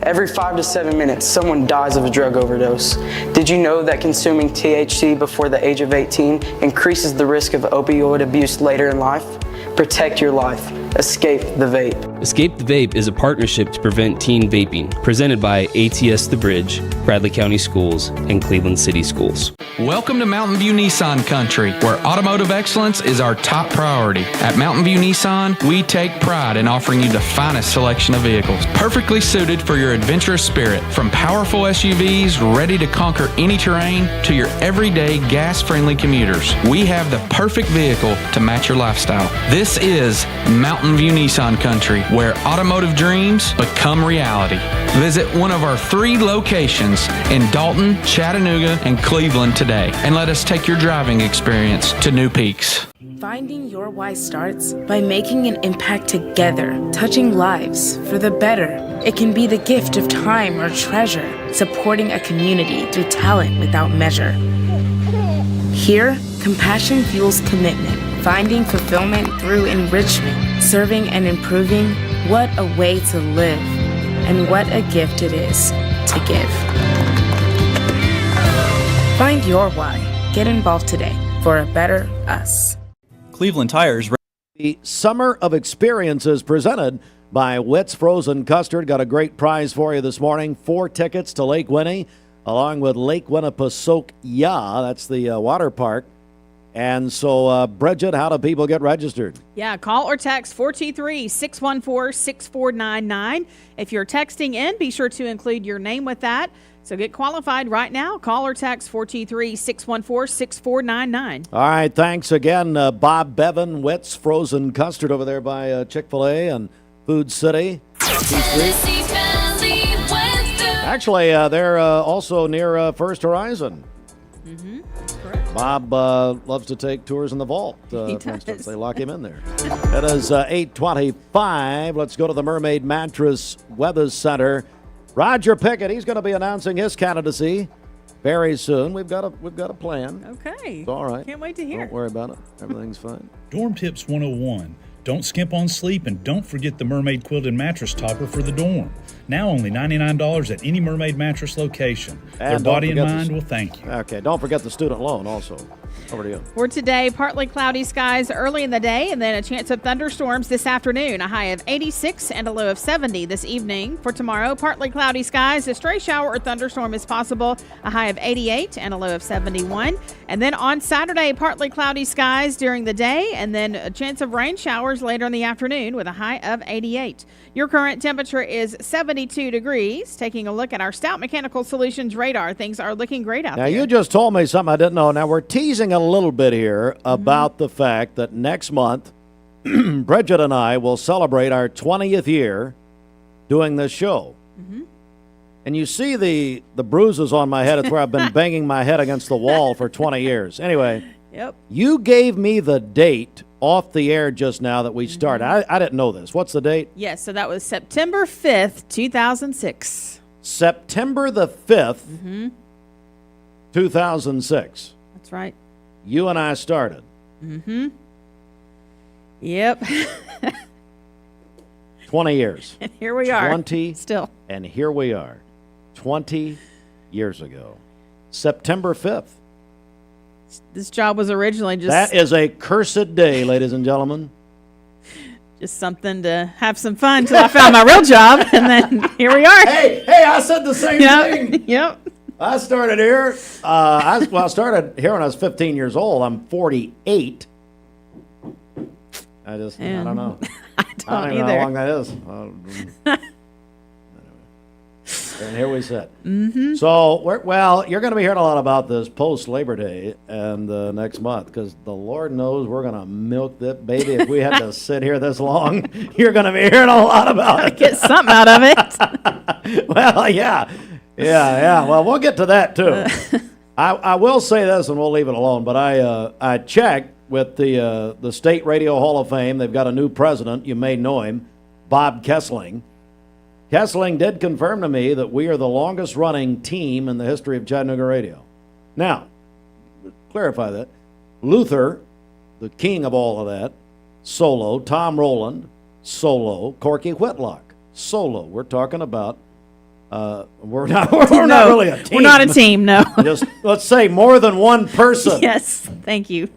Every 5 to 7 minutes, someone dies of a drug overdose. Did you know that consuming THC before the age of 18 increases the risk of opioid abuse later in life? Protect your life. Escape the Vape. Escape the Vape is a partnership to prevent teen vaping, presented by ATS The Bridge, Bradley County Schools, and Cleveland City Schools. Welcome to Mountain View Nissan Country, where automotive excellence is our top priority. At Mountain View Nissan, we take pride in offering you the finest selection of vehicles, perfectly suited for your adventurous spirit. From powerful SUVs ready to conquer any terrain to your everyday gas-friendly commuters, we have the perfect vehicle to match your lifestyle. This is Mountain View Nissan Country, where automotive dreams become reality. Visit one of our 3 locations in Dalton, Chattanooga, and Cleveland today, and let us take your driving experience to new peaks. Finding your why starts by making an impact together, touching lives for the better. It can be the gift of time or treasure, supporting a community through talent without measure. Here, compassion fuels commitment, finding fulfillment through enrichment, serving and improving. What a way to live, and what a gift it is to give. Find your why. Get involved today for a better us. Cleveland Tires. The Summer of Experiences presented by Witt's Frozen Custard. Got a great prize for you this morning. 4 tickets to Lake Winnie, along with Lake Winnipesaukee. That's the water park. And so, Bridget, how do people get registered? Yeah, call or text 423-614-6499. If you're texting in, be sure to include your name with that. So get qualified right now. Call or text 423-614-6499. All right, thanks again, Bob Bevan, Witt's Frozen Custard over there by Chick-fil-A and Food City. Actually, they're also near First Horizon. Mm-hmm. Bob loves to take tours in the vault, for instance. They lock him in there. It is 8:25. Let's go to the Mermaid Mattress Weather Center. Roger Pickett, he's going to be announcing his candidacy very soon. We've got a plan. Okay. It's all right. Can't wait to hear. Don't worry about it. Everything's fine. Dorm Tips 101. Don't skimp on sleep, and don't forget the Mermaid Quilted Mattress Topper for the dorm. Now only $99 at any Mermaid Mattress location. Their body and mind will thank you. Okay, don't forget the student loan also. Over to you. For today, partly cloudy skies early in the day, and then a chance of thunderstorms this afternoon. A high of 86 and a low of 70 this evening. For tomorrow, partly cloudy skies. A stray shower or thunderstorm is possible. A high of 88 and a low of 71. And then on Saturday, partly cloudy skies during the day, and then a chance of rain showers later in the afternoon with a high of 88. Your current temperature is 70. 72 degrees. Taking a look at our Stout Mechanical Solutions radar. Things are looking great out Now, there. you just told me something I didn't know. Now, we're teasing a little bit here about the fact that next month, Bridget and I will celebrate our 20th year doing this show. And you see the bruises on my head. It's where I've been banging my head against the wall for 20 years. Anyway, you gave me the date off the air just now that we started. I didn't know this. What's the date? Yes, so that was September 5th, 2006. September the 5th, 2006. That's right. You and I started. Yep. 20 years. And here we are. 20. Still. And here we are. 20 years ago. September 5th. This job was originally just... That is a cursed day, ladies and gentlemen. Just something to have some fun until I found my real job, and then here we are. Hey, I said the same thing. Yep. I started here. I started here when I was 15 years old. I'm 48. I don't know. I don't even either. know how long that is. And here we sit. So, you're going to be hearing a lot about this post Labor Day and next month, because the Lord knows we're going to milk that baby. If we have to sit here this long, you're going to be hearing a lot about it. Get something out of it. Well, yeah. Well, we'll get to that too. I will say this, and we'll leave it alone. But I checked with the State Radio Hall of Fame. They've got a new president. You may know him, Bob Kessling. Kessling did confirm to me that we are the longest running team in the history of Chattanooga radio. Now, clarify that. Luther, the king of all of that, solo. Tom Rowland, solo. Corky Whitlock, solo. We're talking about, we're not really a team. We're not a team, no. Just, let's say, more than one person. Yes, thank you.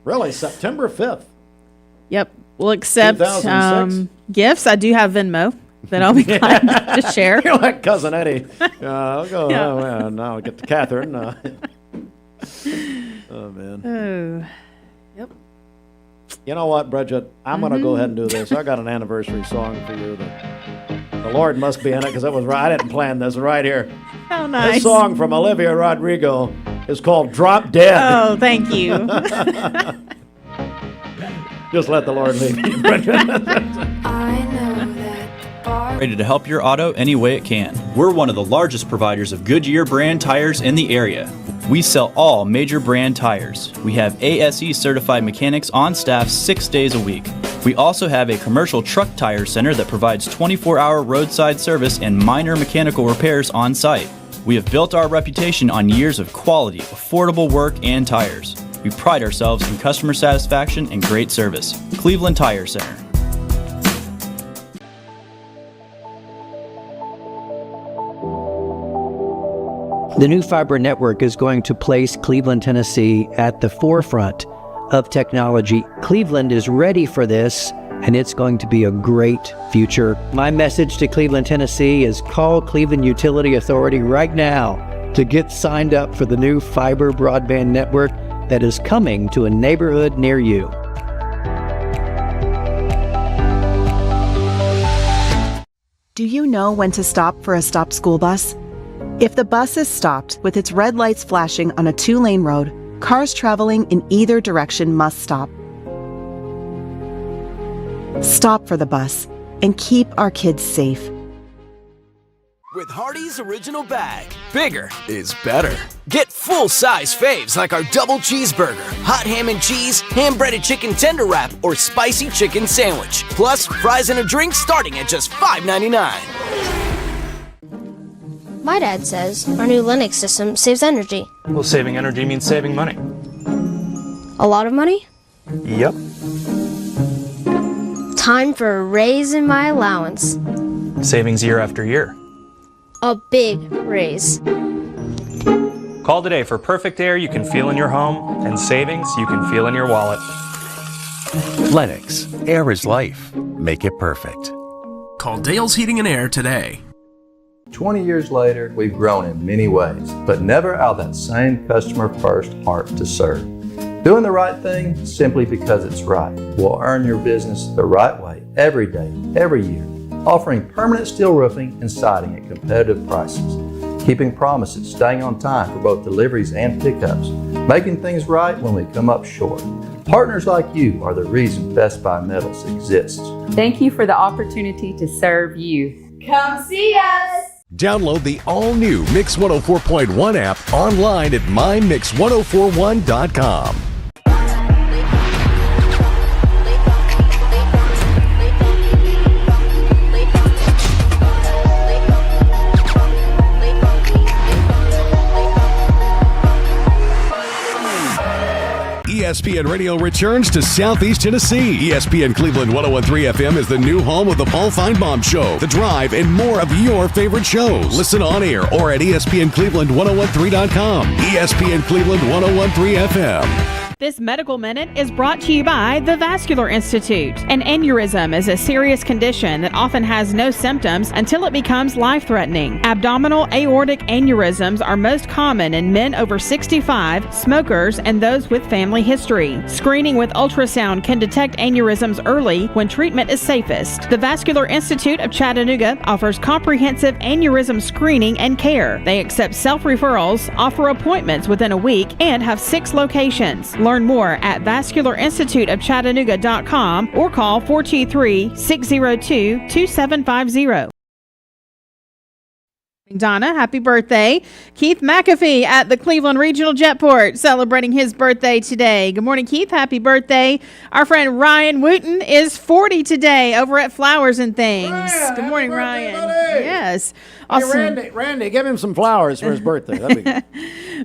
Really, September 5th. Yep, we'll accept 2006. gifts. I do have Venmo that I'll be glad to share. You're like Cousin Eddie. I'll go. Now I'll get to Catherine. Oh, man. Oh, yep. You know what, Bridget? I'm going to go ahead and do this. I got an anniversary song for you. The Lord must be in it, because that was right. I didn't plan this. Right here. How nice. This song from Olivia Rodrigo is called Drop Dead. Oh, thank you. Just let the Lord lead you, Bridget. Ready to help your auto any way it can. We're one of the largest providers of Goodyear brand tires in the area. We sell all major brand tires. We have ASE certified mechanics on staff 6 days a week. We also have a commercial truck tire center that provides 24-hour roadside service and minor mechanical repairs on site. We have built our reputation on years of quality, affordable work and tires. We pride ourselves in customer satisfaction and great service. Cleveland Tire Center. The new fiber network is going to place Cleveland, Tennessee at the forefront of technology. Cleveland is ready for this, and it's going to be a great future. My message to Cleveland, Tennessee is call Cleveland Utility Authority right now to get signed up for the new fiber broadband network that is coming to a neighborhood near you. Do you know when to stop for a stopped school bus? If the bus is stopped with its red lights flashing on a 2-lane road, cars traveling in either direction must stop. Stop for the bus and keep our kids safe. With Hardee's Original Bag, bigger is better. Get full-size faves like our double cheeseburger, hot ham and cheese, ham-breaded chicken tender wrap, or spicy chicken sandwich. Plus, fries and a drink starting at just $5.99. My dad says our new Linux system saves energy. Well, saving energy means saving money. A lot of money? Yep. Time for a raise in my allowance. Savings year after year. A big raise. Call today for perfect air you can feel in your home and savings you can feel in your wallet. Lennox, air is life. Make it perfect. Call Dale's Heating and Air today. 20 years later, we've grown in many ways, but never out of that same customer-first heart to serve. Doing the right thing simply because it's right will earn your business the right way every day, every year. offering permanent steel roofing and siding at competitive prices, keeping promises, staying on time for both deliveries and pickups, making things right when we come up short. Partners like you are the reason Best Buy Metals exists. Thank you for the opportunity to serve you. Come see us! Download the all-new Mix 104.1 app online at mymix1041.com. ESPN Radio returns to Southeast Tennessee. ESPN Cleveland 101.3 FM is the new home of the Paul Feinbaum Show, The Drive, and more of your favorite shows. Listen on air or at ESPNCleveland1013.com. ESPN Cleveland 101.3 FM. This Medical Minute is brought to you by the Vascular Institute. An aneurysm is a serious condition that often has no symptoms until it becomes life-threatening. Abdominal aortic aneurysms are most common in men over 65, smokers, and those with family history. Screening with ultrasound can detect aneurysms early when treatment is safest. The Vascular Institute of Chattanooga offers comprehensive aneurysm screening and care. They accept self-referrals, offer appointments within a week, and have 6 locations. Learn more at vascularinstituteofchattanooga.com or call 423-602-2750. Donna, happy birthday. Keith McAfee at the Cleveland Regional Jetport celebrating his birthday today. Good morning, Keith. Happy birthday. Our friend Ryan Wooten is 40 today over at Flowers and Things. Ryan, good morning, birthday, Ryan. buddy. Yes. Hey, Awesome. Randy, give him some flowers for his birthday. That'd be good.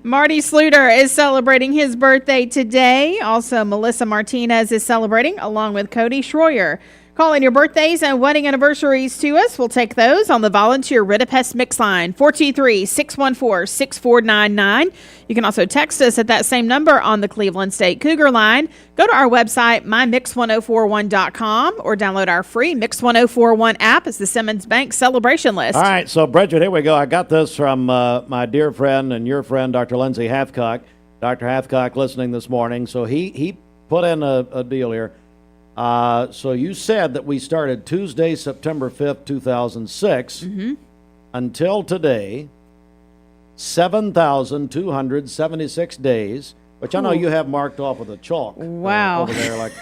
Marty Sluter is celebrating his birthday today. Also, Melissa Martinez is celebrating along with Cody Schroyer. Call in your birthdays and wedding anniversaries to us. We'll take those on the Volunteer Rid-A-Pest Mix line, 423-614-6499. You can also text us at that same number on the Cleveland State Cougar line. Go to our website, mymix1041.com, or download our free Mix 1041 app. It's the Simmons Bank celebration list. All right, so Bridget, here we go. I got this from my dear friend and your friend, Dr. Lindsay Hathcock. Dr. Hathcock listening this morning. So he put in a deal here. So you said that we started Tuesday, September 5th, 2006, until today, 7,276 days, which I know you have marked off with a chalk. Wow. Over there, like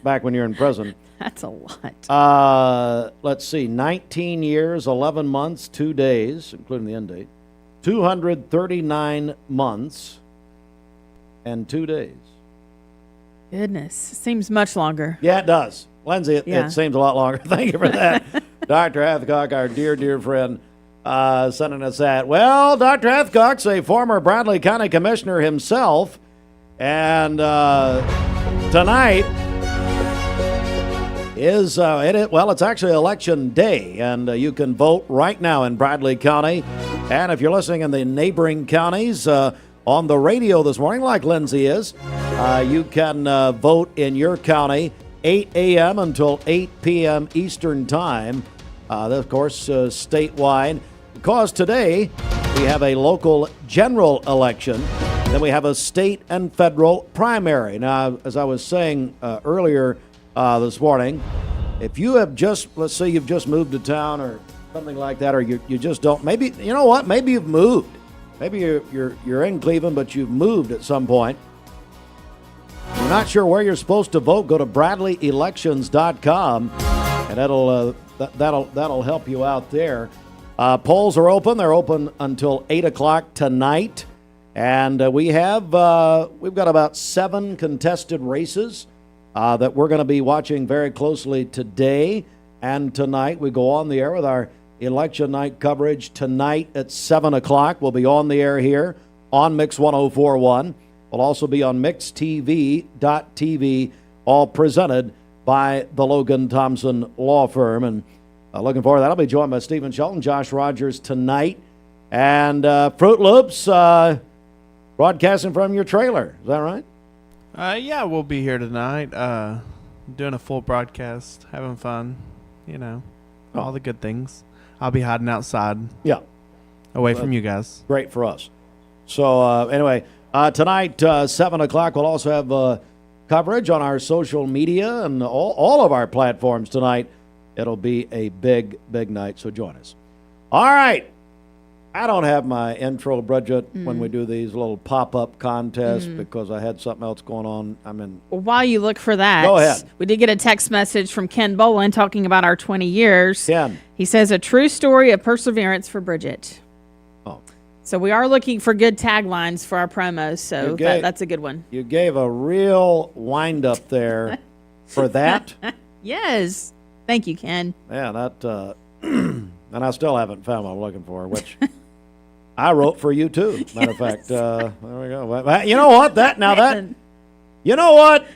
back when you're in prison. That's a lot. Let's see, 19 years, 11 months, 2 days, including the end date, 239 months, and 2 days. Goodness. Seems much longer. Yeah, it does. Lindsay, it seems a lot longer. Thank you for that. Dr. Hathcock, our dear, dear friend, sending us that. Well, Dr. Hathcock's a former Bradley County Commissioner himself. And tonight is, it's actually Election Day. And you can vote right now in Bradley County. And if you're listening in the neighboring counties, on the radio this morning, like Lindsay is, you can vote in your county 8 a.m. until 8 p.m. Eastern Time. Of course, statewide. Because today we have a local general election, then we have a state and federal primary. Now, as I was saying earlier this morning, if you have let's say you've just moved to town or something like that, or you just don't, maybe, you know what, maybe you've moved. Maybe you're in Cleveland, but you've moved at some point. You're not sure where you're supposed to vote. Go to BradleyElections.com, and that'll help you out there. Polls are open. They're open until 8 o'clock tonight, and we've got about 7 contested races that we're going to be watching very closely today and tonight. We go on the air with our election night coverage tonight at 7 o'clock. We'll be on the air here on Mix 1041. We'll also be on MixTV.tv, all presented by the Logan Thompson Law Firm. And looking forward to that. I'll be joined by Stephen Shelton, Josh Rogers tonight. And Fruit Loops broadcasting from your trailer. Is that right? Yeah, we'll be here tonight doing a full broadcast, having fun, all the good things. I'll be hiding outside. Yeah. Away from you guys. Great for us. So, anyway, tonight, 7 o'clock, we'll also have coverage on our social media and all of our platforms tonight It'll be a big, big night, so join us. All right. I don't have my intro, Bridget, when we do these little pop-up contests because I had something else going on. While you look for that, go ahead. We did get a text message from Ken Boland talking about our 20 years. Ken. He says, a true story of perseverance for Bridget. Oh. So we are looking for good taglines for our promos, so that's a good one. You gave a real wind-up there for that. Yes. Thank you, Ken. Yeah, that, and I still haven't found what I'm looking for, which I wrote for you too. Matter of fact, there we go. You know what? You know what?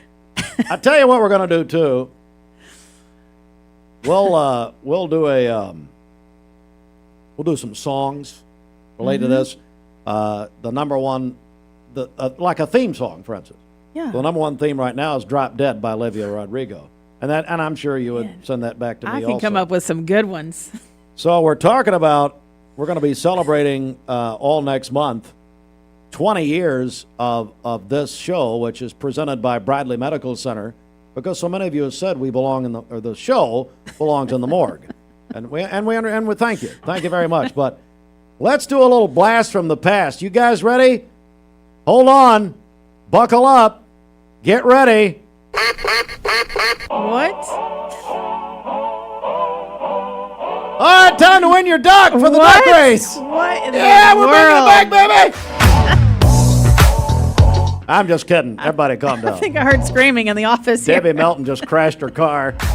I tell you what we're going to do too. We'll do some songs related to this. The number one, like a theme song, for instance. Yeah. The number one theme right now is "Drop Dead" by Olivia Rodrigo. And I'm sure you would send that back to me also. I can come up with some good ones. So we're going to be celebrating all next month 20 years of this show, which is presented by Bradley Medical Center, because so many of you have said the show belongs in the morgue. and we thank you. Thank you very much. But let's do a little blast from the past. You guys ready? Hold on. Buckle up. Get ready. What? All right, time to win your duck for the duck race. What in the we're world? bringing it back, baby. I'm just kidding. Everybody calm down. I think I heard screaming in the office here. Debbie Melton just crashed her car. Yep.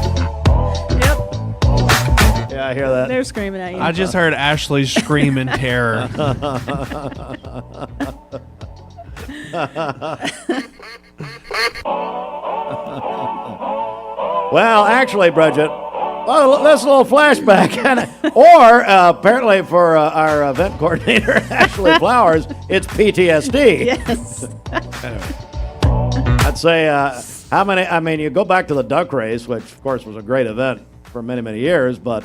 Yeah, I hear that. They're screaming at you. I just heard Ashley scream in terror. Well, actually, Bridget, that's a little flashback. Or apparently for our event coordinator, Ashley Flowers, it's PTSD. Yes. I'd say you go back to the duck race, which, of course, was a great event for many, many years, but,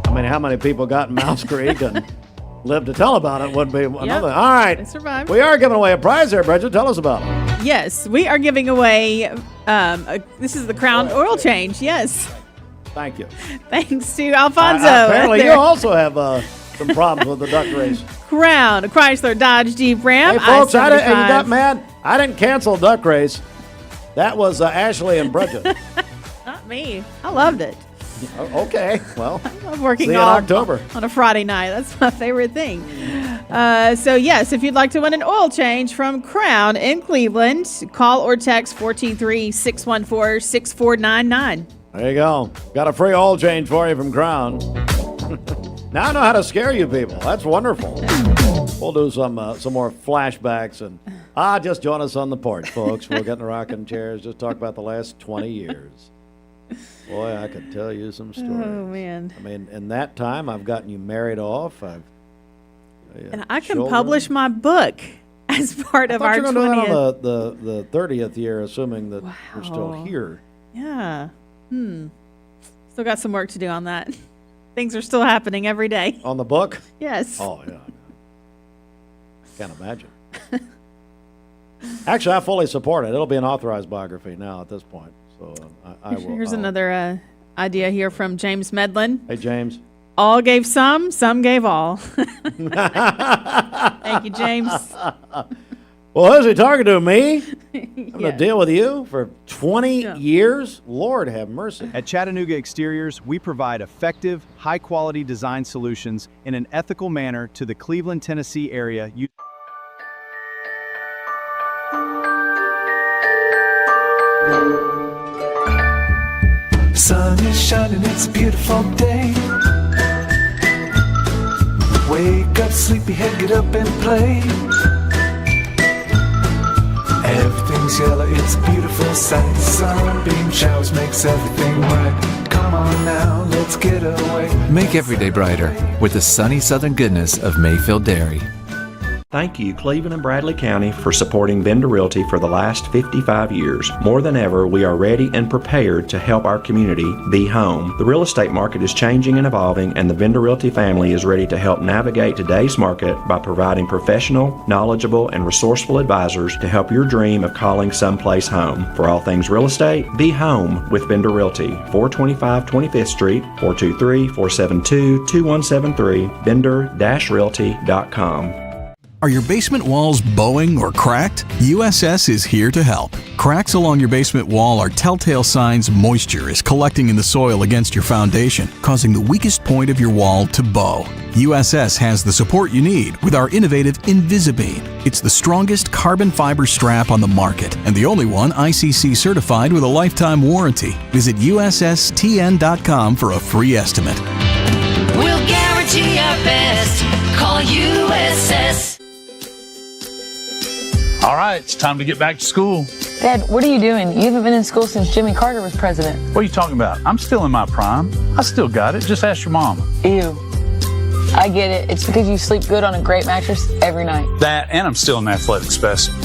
how many people got in Mouse Creek and lived to tell about it would be another. All right. They survived. We are giving away a prize there, Bridget. Tell us about it. Yes, we are giving away, this is the Crown oil change, yes. Thank you. Thanks to Alfonso. Apparently you also have some problems with the duck race. Crown, Chrysler, Dodge, Jeep, Ram. Hey, folks, you I-75. got mad? I didn't cancel duck race. That was Ashley and Bridget. Not me. I loved it. Okay, well, I love working see you in October. On a Friday night. That's my favorite thing. So, yes, if you'd like to win an oil change from Crown in Cleveland, call or text 423-614-6499. There you go. Got a free oil change for you from Crown. Now I know how to scare you people. That's wonderful. We'll do some more flashbacks and just join us on the porch, folks. We'll get in the rocking chairs. Just talk about the last 20 years. Boy, I could tell you some stories. Oh, man. In that time, I've gotten you married off. And I can publish my book as part of our 20th. You're going to do that on the 30th year, assuming that you're still here. Yeah. Still got some work to do on that. Things are still happening every day. On the book? Yes. Oh, yeah. Can't imagine. Actually, I fully support it. It'll be an authorized biography now at this point. So I will. Here's another idea here from James Medlin. Hey, James. All gave some gave all. Thank you, James. Well, who's he talking to? Me? I'm going to deal with you for 20 years? Lord have mercy. At Chattanooga Exteriors, we provide effective, high-quality design solutions in an ethical manner to the Cleveland, Tennessee area. Sun is shining, it's a beautiful day. Wake up, sleepyhead, get up and play. Everything's yellow, it's a beautiful sight. Sunbeam showers makes everything right. Come on now, let's get away. Make every day brighter with the sunny southern goodness of Mayfield Dairy. Thank you, Cleveland and Bradley County, for supporting Vendor Realty for the last 55 years. More than ever, we are ready and prepared to help our community be home. The real estate market is changing and evolving, and the Vendor Realty family is ready to help navigate today's market by providing professional, knowledgeable, and resourceful advisors to help your dream of calling someplace home. For all things real estate, be home with Vendor Realty, 425 25th Street, 423-472-2173, vendor-realty.com. Are your basement walls bowing or cracked? USS is here to help. Cracks along your basement wall are telltale signs moisture is collecting in the soil against your foundation, causing the weakest point of your wall to bow. USS has the support you need with our innovative Invisibeam. It's the strongest carbon fiber strap on the market and the only one ICC certified with a lifetime warranty. Visit USSTN.com for a free estimate. We'll guarantee our best. Call USS. All right, it's time to get back to school. Dad, what are you doing? You haven't been in school since Jimmy Carter was president. What are you talking about? I'm still in my prime. I still got it. Just ask your mama. Ew. I get it. It's because you sleep good on a great mattress every night. That, and I'm still an athletic specimen.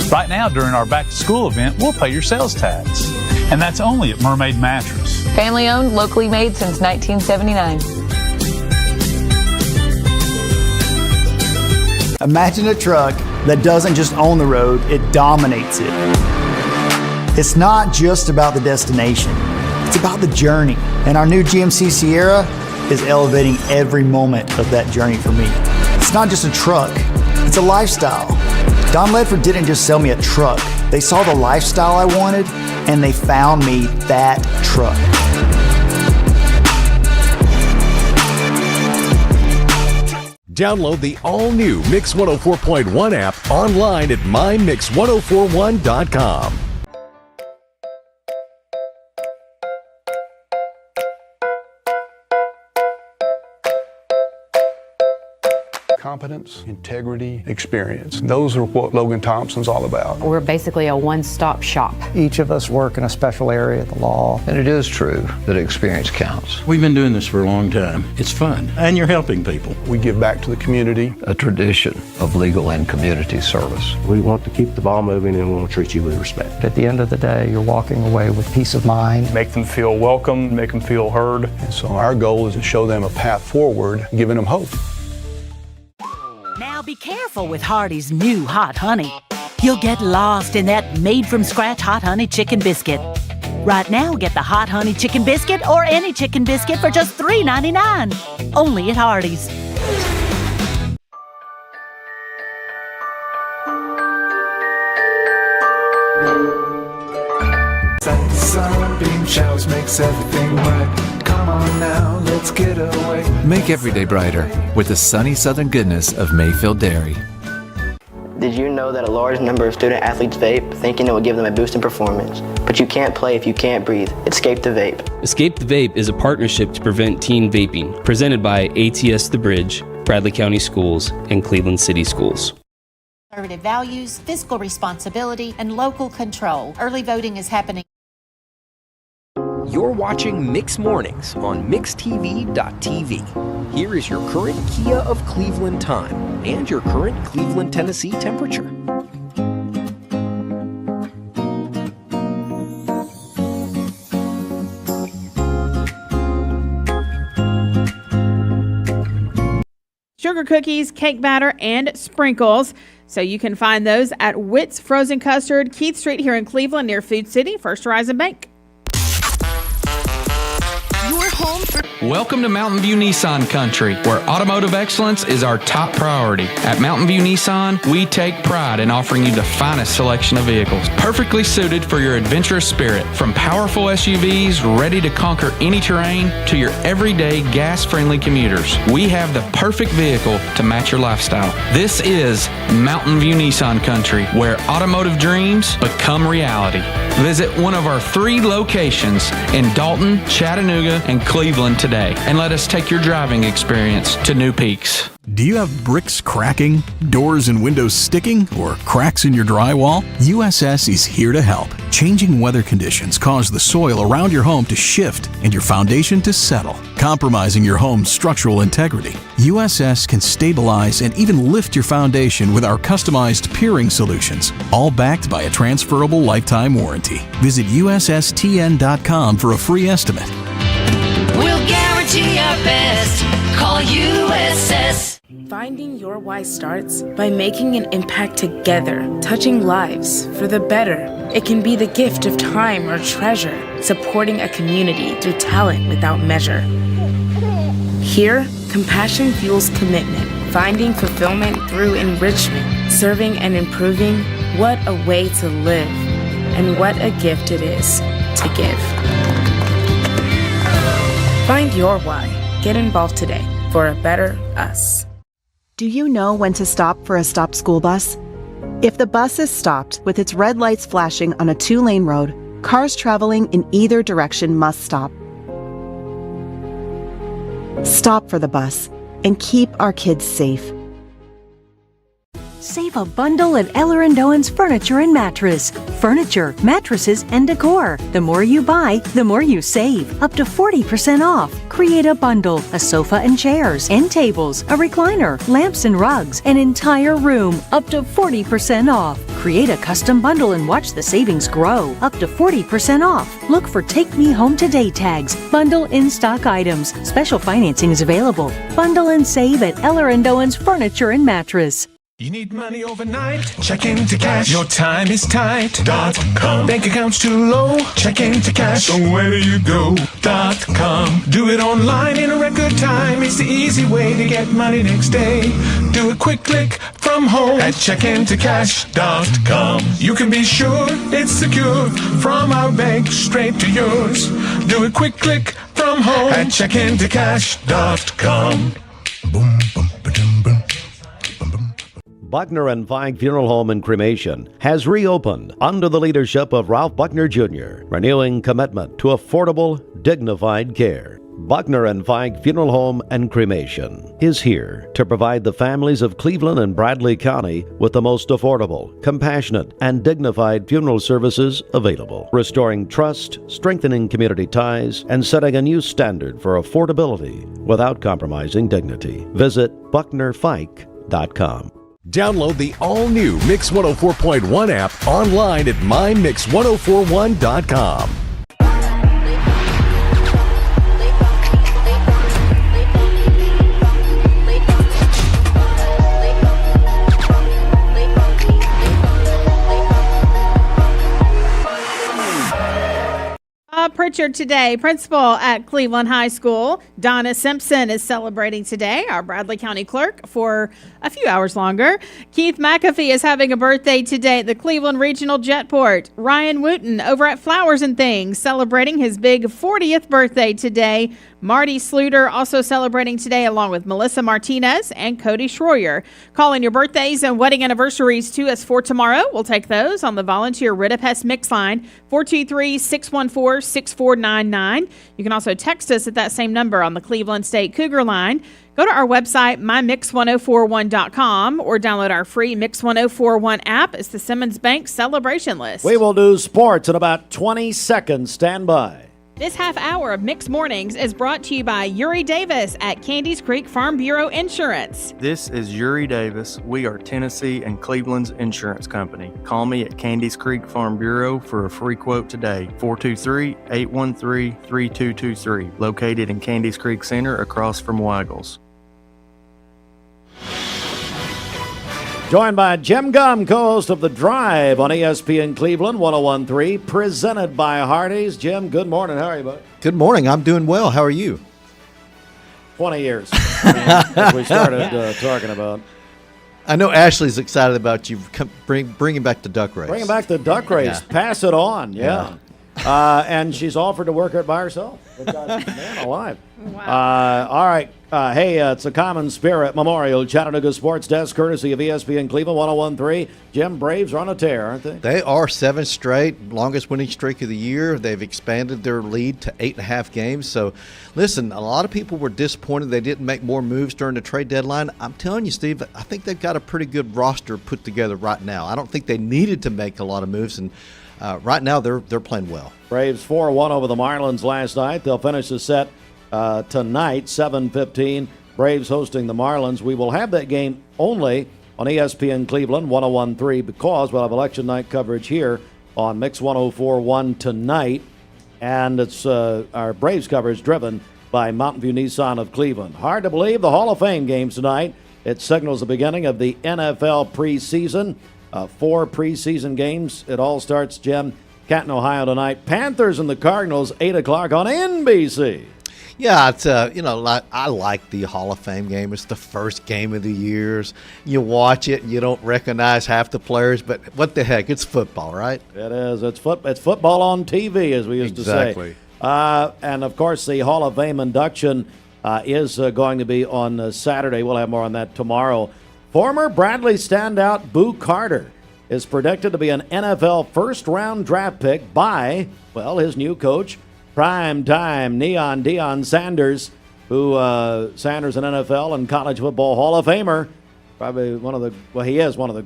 Right now, during our back to school event, we'll pay your sales tax. And that's only at Mermaid Mattress. Family owned, locally made since 1979. Imagine a truck that doesn't just own the road, it dominates it. It's not just about the destination, it's about the journey. And our new GMC Sierra is elevating every moment of that journey for me. It's not just a truck, it's a lifestyle. Don Ledford didn't just sell me a truck. They saw the lifestyle I wanted, and they found me that truck. Download the all-new Mix 104.1 app online at mymix1041.com. Competence, integrity, experience. Those are what Logan Thompson's all about. We're basically a one-stop shop. Each of us work in a special area of the law. And it is true that experience counts. We've been doing this for a long time. It's fun, and you're helping people. We give back to the community. A tradition of legal and community service. We want to keep the ball moving, and we want to treat you with respect. At the end of the day, you're walking away with peace of mind. Make them feel welcome, make them feel heard. And so our goal is to show them a path forward, giving them hope. Now be careful with Hardee's new Hot Honey. You'll get lost in that made-from-scratch Hot Honey chicken biscuit. Right now, get the Hot Honey chicken biscuit or any chicken biscuit for just $3.99. Only at Hardee's. Sunbeam showers makes everything right. Come on now, let's get away. Make every day brighter with the sunny southern goodness of Mayfield Dairy. Did you know that a large number of student athletes vape, thinking it will give them a boost in performance? But you can't play if you can't breathe. Escape the Vape. Escape the Vape is a partnership to prevent teen vaping, presented by ATS The Bridge, Bradley County Schools, and Cleveland City Schools. Conservative values, fiscal responsibility, and local control. Early voting is happening. You're watching Mix Mornings on mixtv.tv. Here is your current Kia of Cleveland time and your current Cleveland, Tennessee temperature. Sugar cookies, cake batter, and sprinkles. So you can find those at Witt's Frozen Custard, Keith Street here in Cleveland near Food City, First Horizon Bank. Your home for... Welcome to Mountain View Nissan Country, where automotive excellence is our top priority. At Mountain View Nissan, we take pride in offering you the finest selection of vehicles, perfectly suited for your adventurous spirit. From powerful SUVs ready to conquer any terrain to your everyday gas-friendly commuters, we have the perfect vehicle to match your lifestyle. This is Mountain View Nissan Country, where automotive dreams become reality. Visit one of our 3 locations in Dalton, Chattanooga, and Cleveland today. today and let us take your driving experience to new peaks. Do you have bricks cracking, doors and windows sticking, or cracks in your drywall? USS is here to help. Changing weather conditions cause the soil around your home to shift and your foundation to settle, compromising your home's structural integrity. USS can stabilize and even lift your foundation with our customized piering solutions, all backed by a transferable lifetime warranty. Visit USSTN.com for a free estimate. We'll guarantee our best. Call USS. Finding your why starts by making an impact together, touching lives for the better. It can be the gift of time or treasure, supporting a community through talent without measure. Here, compassion fuels commitment, finding fulfillment through enrichment, serving and improving. What a way to live, and what a gift it is to give. Find your why. Get involved today for a better us. Do you know when to stop for a stopped school bus? If the bus is stopped with its red lights flashing on a 2-lane road, cars traveling in either direction must stop. Stop for the bus and keep our kids safe. Save a bundle at Eller & Owen's Furniture and Mattress. Furniture, mattresses, and decor. The more you buy, the more you save. Up to 40% off. Create a bundle, a sofa and chairs, end tables, a recliner, lamps and rugs, an entire room. Up to 40% off. Create a custom bundle and watch the savings grow. Up to 40% off. Look for Take Me Home Today tags. Bundle in-stock items. Special financing is available. Bundle and save at Eller & Owen's Furniture and Mattress. You need money overnight? Check into cash. Your time is tight.com. Bank accounts too low? Check into cash. So where do you go.com? Do it online in a record time. It's the easy way to get money next day. Do a quick click from home at checkintocash.com. You can be sure it's secure from our bank straight to yours. Do a quick click from home at checkintocash.com. Boom, boom, ba-dum, boom. Buckner & Fike Funeral Home and Cremation has reopened under the leadership of Ralph Buckner Jr., renewing commitment to affordable, dignified care. Buckner & Fike Funeral Home and Cremation is here to provide the families of Cleveland and Bradley County with the most affordable, compassionate, and dignified funeral services available, restoring trust, strengthening community ties, and setting a new standard for affordability without compromising dignity. Visit BucknerFike.com. Download the all-new Mix 104.1 app online at mymix1041.com. Pritchard today, principal at Cleveland High School. Donna Simpson is celebrating today, our Bradley County clerk, for a few hours longer. Keith McAfee is having a birthday today at the Cleveland Regional Jetport. Ryan Wooten over at Flowers and Things celebrating his big 40th birthday today. Marty Sluter also celebrating today, along with Melissa Martinez and Cody Schroyer. Calling your birthdays and wedding anniversaries to us for tomorrow. We'll take those on the volunteer Ridipest mix line, 423-614-6499. You can also text us at that same number on the Cleveland State Cougar line. Go to our website, mymix1041.com, or download our free Mix 1041 app. It's the Simmons Bank celebration list. We will do sports in about 20 seconds. Stand by. This half hour of Mixed Mornings is brought to you by Uri Davis at Candies Creek Farm Bureau Insurance. This is Uri Davis. We are Tennessee and Cleveland's insurance company. Call me at Candies Creek Farm Bureau for a free quote today. 423-813-3223. Located in Candies Creek Center across from Waggles. Joined by Jim Gum, co-host of The Drive on ESPN Cleveland 101.3, presented by Hardee's. Jim, good morning. How are you, buddy? Good morning. I'm doing well. How are you? 20 years, as we started talking about. I know Ashley's excited about you bringing back the duck race. Bringing back the duck race. Yeah. Pass it on, yeah. And she's offered to work it by herself. Man alive. Wow. All right. Hey, it's a Common Spirit Memorial Chattanooga Sports Desk, courtesy of ESPN Cleveland 101.3. Jim, Braves are on a tear, aren't they? They are 7 straight, longest winning streak of the year. They've expanded their lead to 8.5 games. So, listen, a lot of people were disappointed they didn't make more moves during the trade deadline. I'm telling you, Steve, I think they've got a pretty good roster put together right now. I don't think they needed to make a lot of moves, and right now they're playing well. Braves 4-1 over the Marlins last night. They'll finish the set tonight, 7:15. Braves hosting the Marlins. We will have that game only on ESPN Cleveland 101.3 because we'll have election night coverage here on Mix 104.1 tonight. And it's our Braves coverage driven by Mountain View Nissan of Cleveland. Hard to believe the Hall of Fame games tonight. It signals the beginning of the NFL preseason. 4 preseason games. It all starts, Jim, Canton, Ohio tonight. Panthers and the Cardinals, 8 o'clock on NBC. Yeah, it's I like the Hall of Fame game. It's the first game of the years. You watch it, and you don't recognize half the players, but what the heck? It's football, right? It is. It's football on TV, as we used to say. Exactly. And of course, the Hall of Fame induction is going to be on Saturday. We'll have more on that tomorrow. Former Bradley standout Boo Carter is predicted to be an NFL first-round draft pick by, well, his new coach, prime-time Neon Deion Sanders, who Sanders an NFL and college football Hall of Famer, probably he is one of the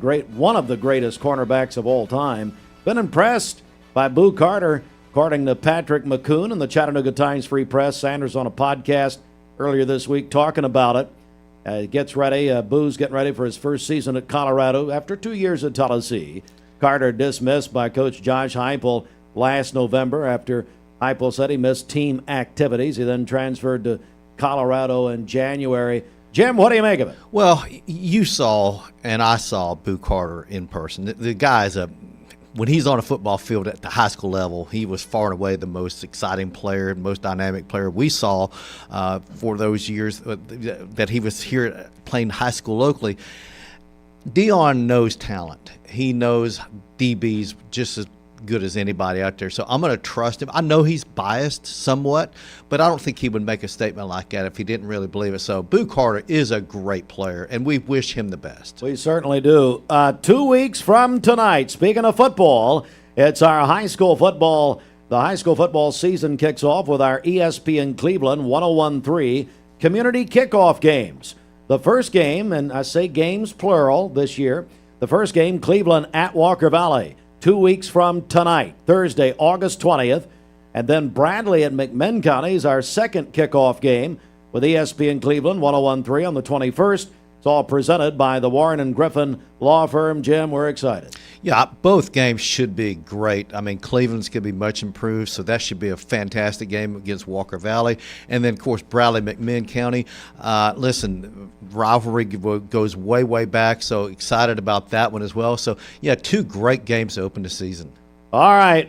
greatest cornerbacks of all time. Been impressed by Boo Carter, according to Patrick McCoon in the Chattanooga Times Free Press. Sanders on a podcast earlier this week talking about it. Gets ready. Boo's getting ready for his first season at Colorado after 2 years at Tennessee. Carter dismissed by Coach Josh Heupel last November after Heupel said he missed team activities. He then transferred to Colorado in January. Jim, what do you make of it? Well, you saw and I saw Boo Carter in person. The guy's when he's on a football field at the high school level, he was far and away the most exciting player, most dynamic player we saw for those years that he was here playing high school locally. Deion knows talent. He knows DBs just as good as anybody out there. So I'm going to trust him. I know he's biased somewhat, but I don't think he would make a statement like that if he didn't really believe it. So Boo Carter is a great player, and we wish him the best. We certainly do. 2 weeks from tonight, speaking of football, it's our high school football. The high school football season kicks off with our ESPN Cleveland 101.3 community kickoff games. The first game, and I say games plural this year, the first game, Cleveland at Walker Valley. 2 weeks from tonight, Thursday, August 20th. And then Bradley at McMinn County is our second kickoff game with ESPN Cleveland 101.3 on the 21st. It's all presented by the Warren and Griffin Law Firm. Jim, we're excited. Yeah, both games should be great. I mean, Cleveland's going to be much improved, so that should be a fantastic game against Walker Valley. And then, of course, Bradley, McMinn County. Listen, rivalry goes way, way back, so excited about that one as well. So, yeah, 2 great games to open the season. All right.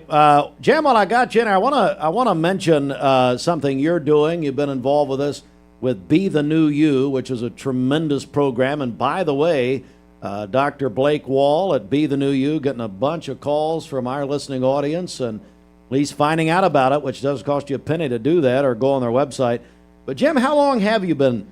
Jim, while I got you in there, I want to mention something you're doing. You've been involved with this with Be the New You, which is a tremendous program. And by the way, Dr. Blake Wall at Be the New You getting a bunch of calls from our listening audience and at least finding out about it, which does cost you a penny to do that or go on their website. But, Jim, how long have you been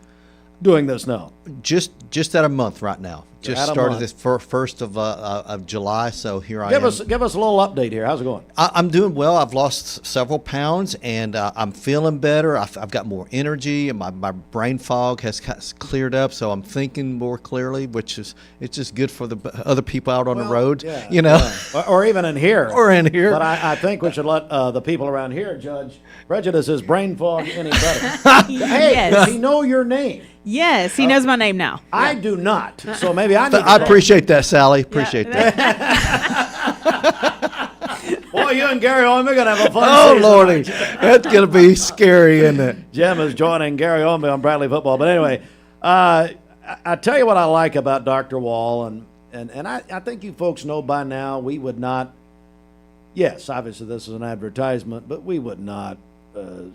doing this now? Just at a month right now. Just started this first of July, so here I am. Give us a little update here. How's it going? I'm doing well. I've lost several pounds, and I'm feeling better. I've got more energy, and my brain fog has cleared up, so I'm thinking more clearly, which is it's just good for the other people out on the road, you know, or even in here, or in here. But I think we should let the people around here judge prejudice's brain fog any better. Hey, Yes. does he know your name? Yes, he knows my name now. I do not, so maybe I need to I appreciate that, Sally. Appreciate that. Boy, you and Gary Oldman are going to have a fun Oh, season. Lordy. That's going to be scary, isn't it? Jim is joining Gary Oldman on Bradley Football. But anyway, I tell you what I like about Dr. Wall, and I think you folks know by now we would not, yes, obviously this is an advertisement, but we would not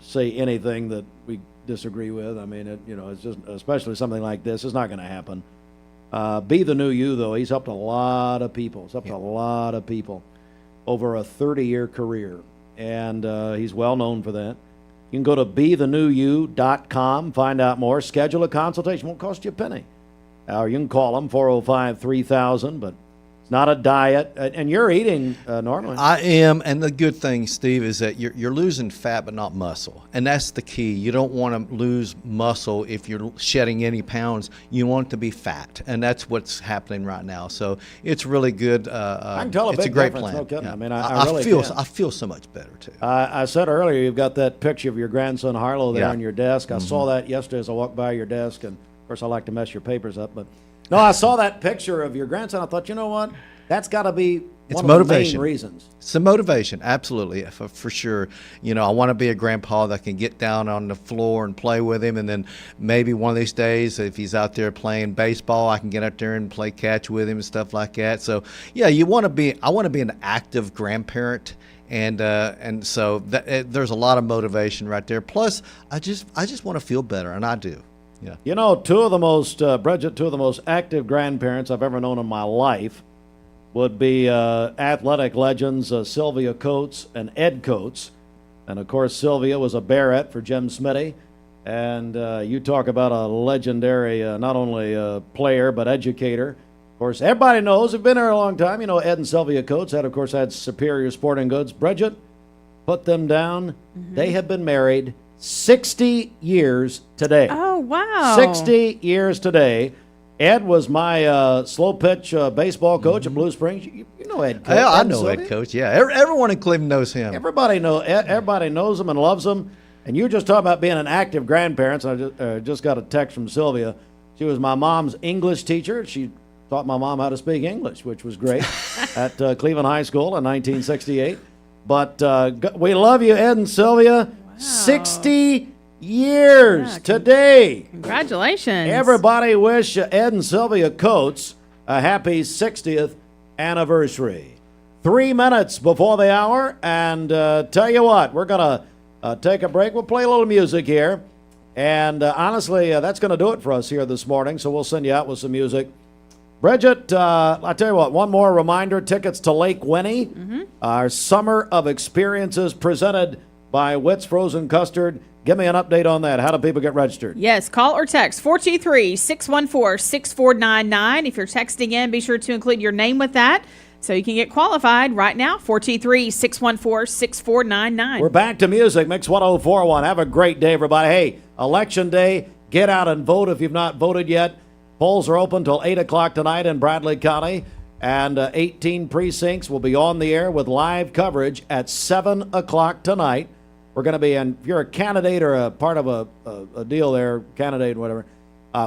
say anything that we disagree with. I mean, it's just, especially something like this, it's not going to happen. Be the New You, though, he's helped a lot of people. He's helped a lot of people over a 30-year career, and he's well known for that. You can go to BeTheNewYou.com, find out more, schedule a consultation. Won't cost you a penny. Or you can call them, 405-3000, but it's not a diet. And you're eating normally. I am, and the good thing, Steve, is that you're losing fat but not muscle, and that's the key. You don't want to lose muscle if you're shedding any pounds. You want it to be fat, and that's what's happening right now. So it's really good. I can tell it's big a great difference, plan. no kidding. Yeah. I mean, I really feel can. I feel so much better too. I said earlier, you've got that picture of your grandson Harlow there Yeah. on your desk. I saw that yesterday as I walked by your desk, and of course I like to mess your papers up, but no, I saw that picture of your grandson. I thought, you know what? That's got to be It's one motivation. of the main reasons. It's the motivation, absolutely, for sure. You know, I want to be a grandpa that can get down on the floor and play with him, and then maybe one of these days, if he's out there playing baseball, I can get out there and play catch with him and stuff like that. So, yeah, I want to be an active grandparent. And so there's a lot of motivation right there. Plus, I just want to feel better, and I do. Yeah. You know, two of the most active grandparents I've ever known in my life would be athletic legends Sylvia Coates and Ed Coates. And, of course, Sylvia was a Barrett for Jim Smitty. And you talk about a legendary, not only player, but educator. Of course, everybody knows, have been there a long time. You know, Ed and Sylvia Coates had Superior Sporting Goods. Bridget, put them down. Mm-hmm. They have been married 60 years today. Oh, wow. 60 years today. Ed was my slow pitch baseball coach at Blue Springs. You know Ed Coates. Yeah, I know Ed Coates. Yeah, everyone in Cleveland knows him. Everybody knows him and loves him. And you just talk about being an active grandparent. So I just got a text from Sylvia. She was my mom's English teacher. She taught my mom how to speak English, which was great at Cleveland High School in 1968. But we love you, Ed and Sylvia. Wow. 60 years today. Congratulations. Everybody wish Ed and Sylvia Coates a happy 60th anniversary. 3 minutes before the hour, and tell you what, we're going to take a break. We'll play a little music here, and honestly, that's going to do it for us here this morning, so we'll send you out with some music. Bridget, I'll tell you what, one more reminder, tickets to Lake Winnie, our Summer of Experiences presented by Witt's Frozen Custard. Give me an update on that. How do people get registered? Yes, call or text 423-614-6499. If you're texting in, be sure to include your name with that so you can get qualified right now. 423-614-6499. We're back to music, Mix 104.1. Have a great day, everybody. Hey, Election Day, get out and vote if you've not voted yet. Polls are open till 8 o'clock tonight in Bradley County, and 18 precincts will be on the air with live coverage at 7 o'clock tonight. We're going to be, and if you're a candidate or a part of a deal there, candidate, whatever,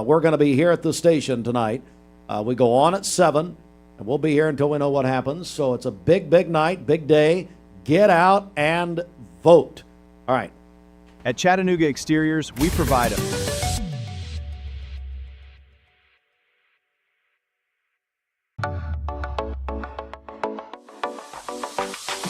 we're going to be here at the station tonight. We go on at 7, and we'll be here until we know what happens. So it's a big, big night, big day. Get out and vote. All right. At Chattanooga Exteriors, we provide a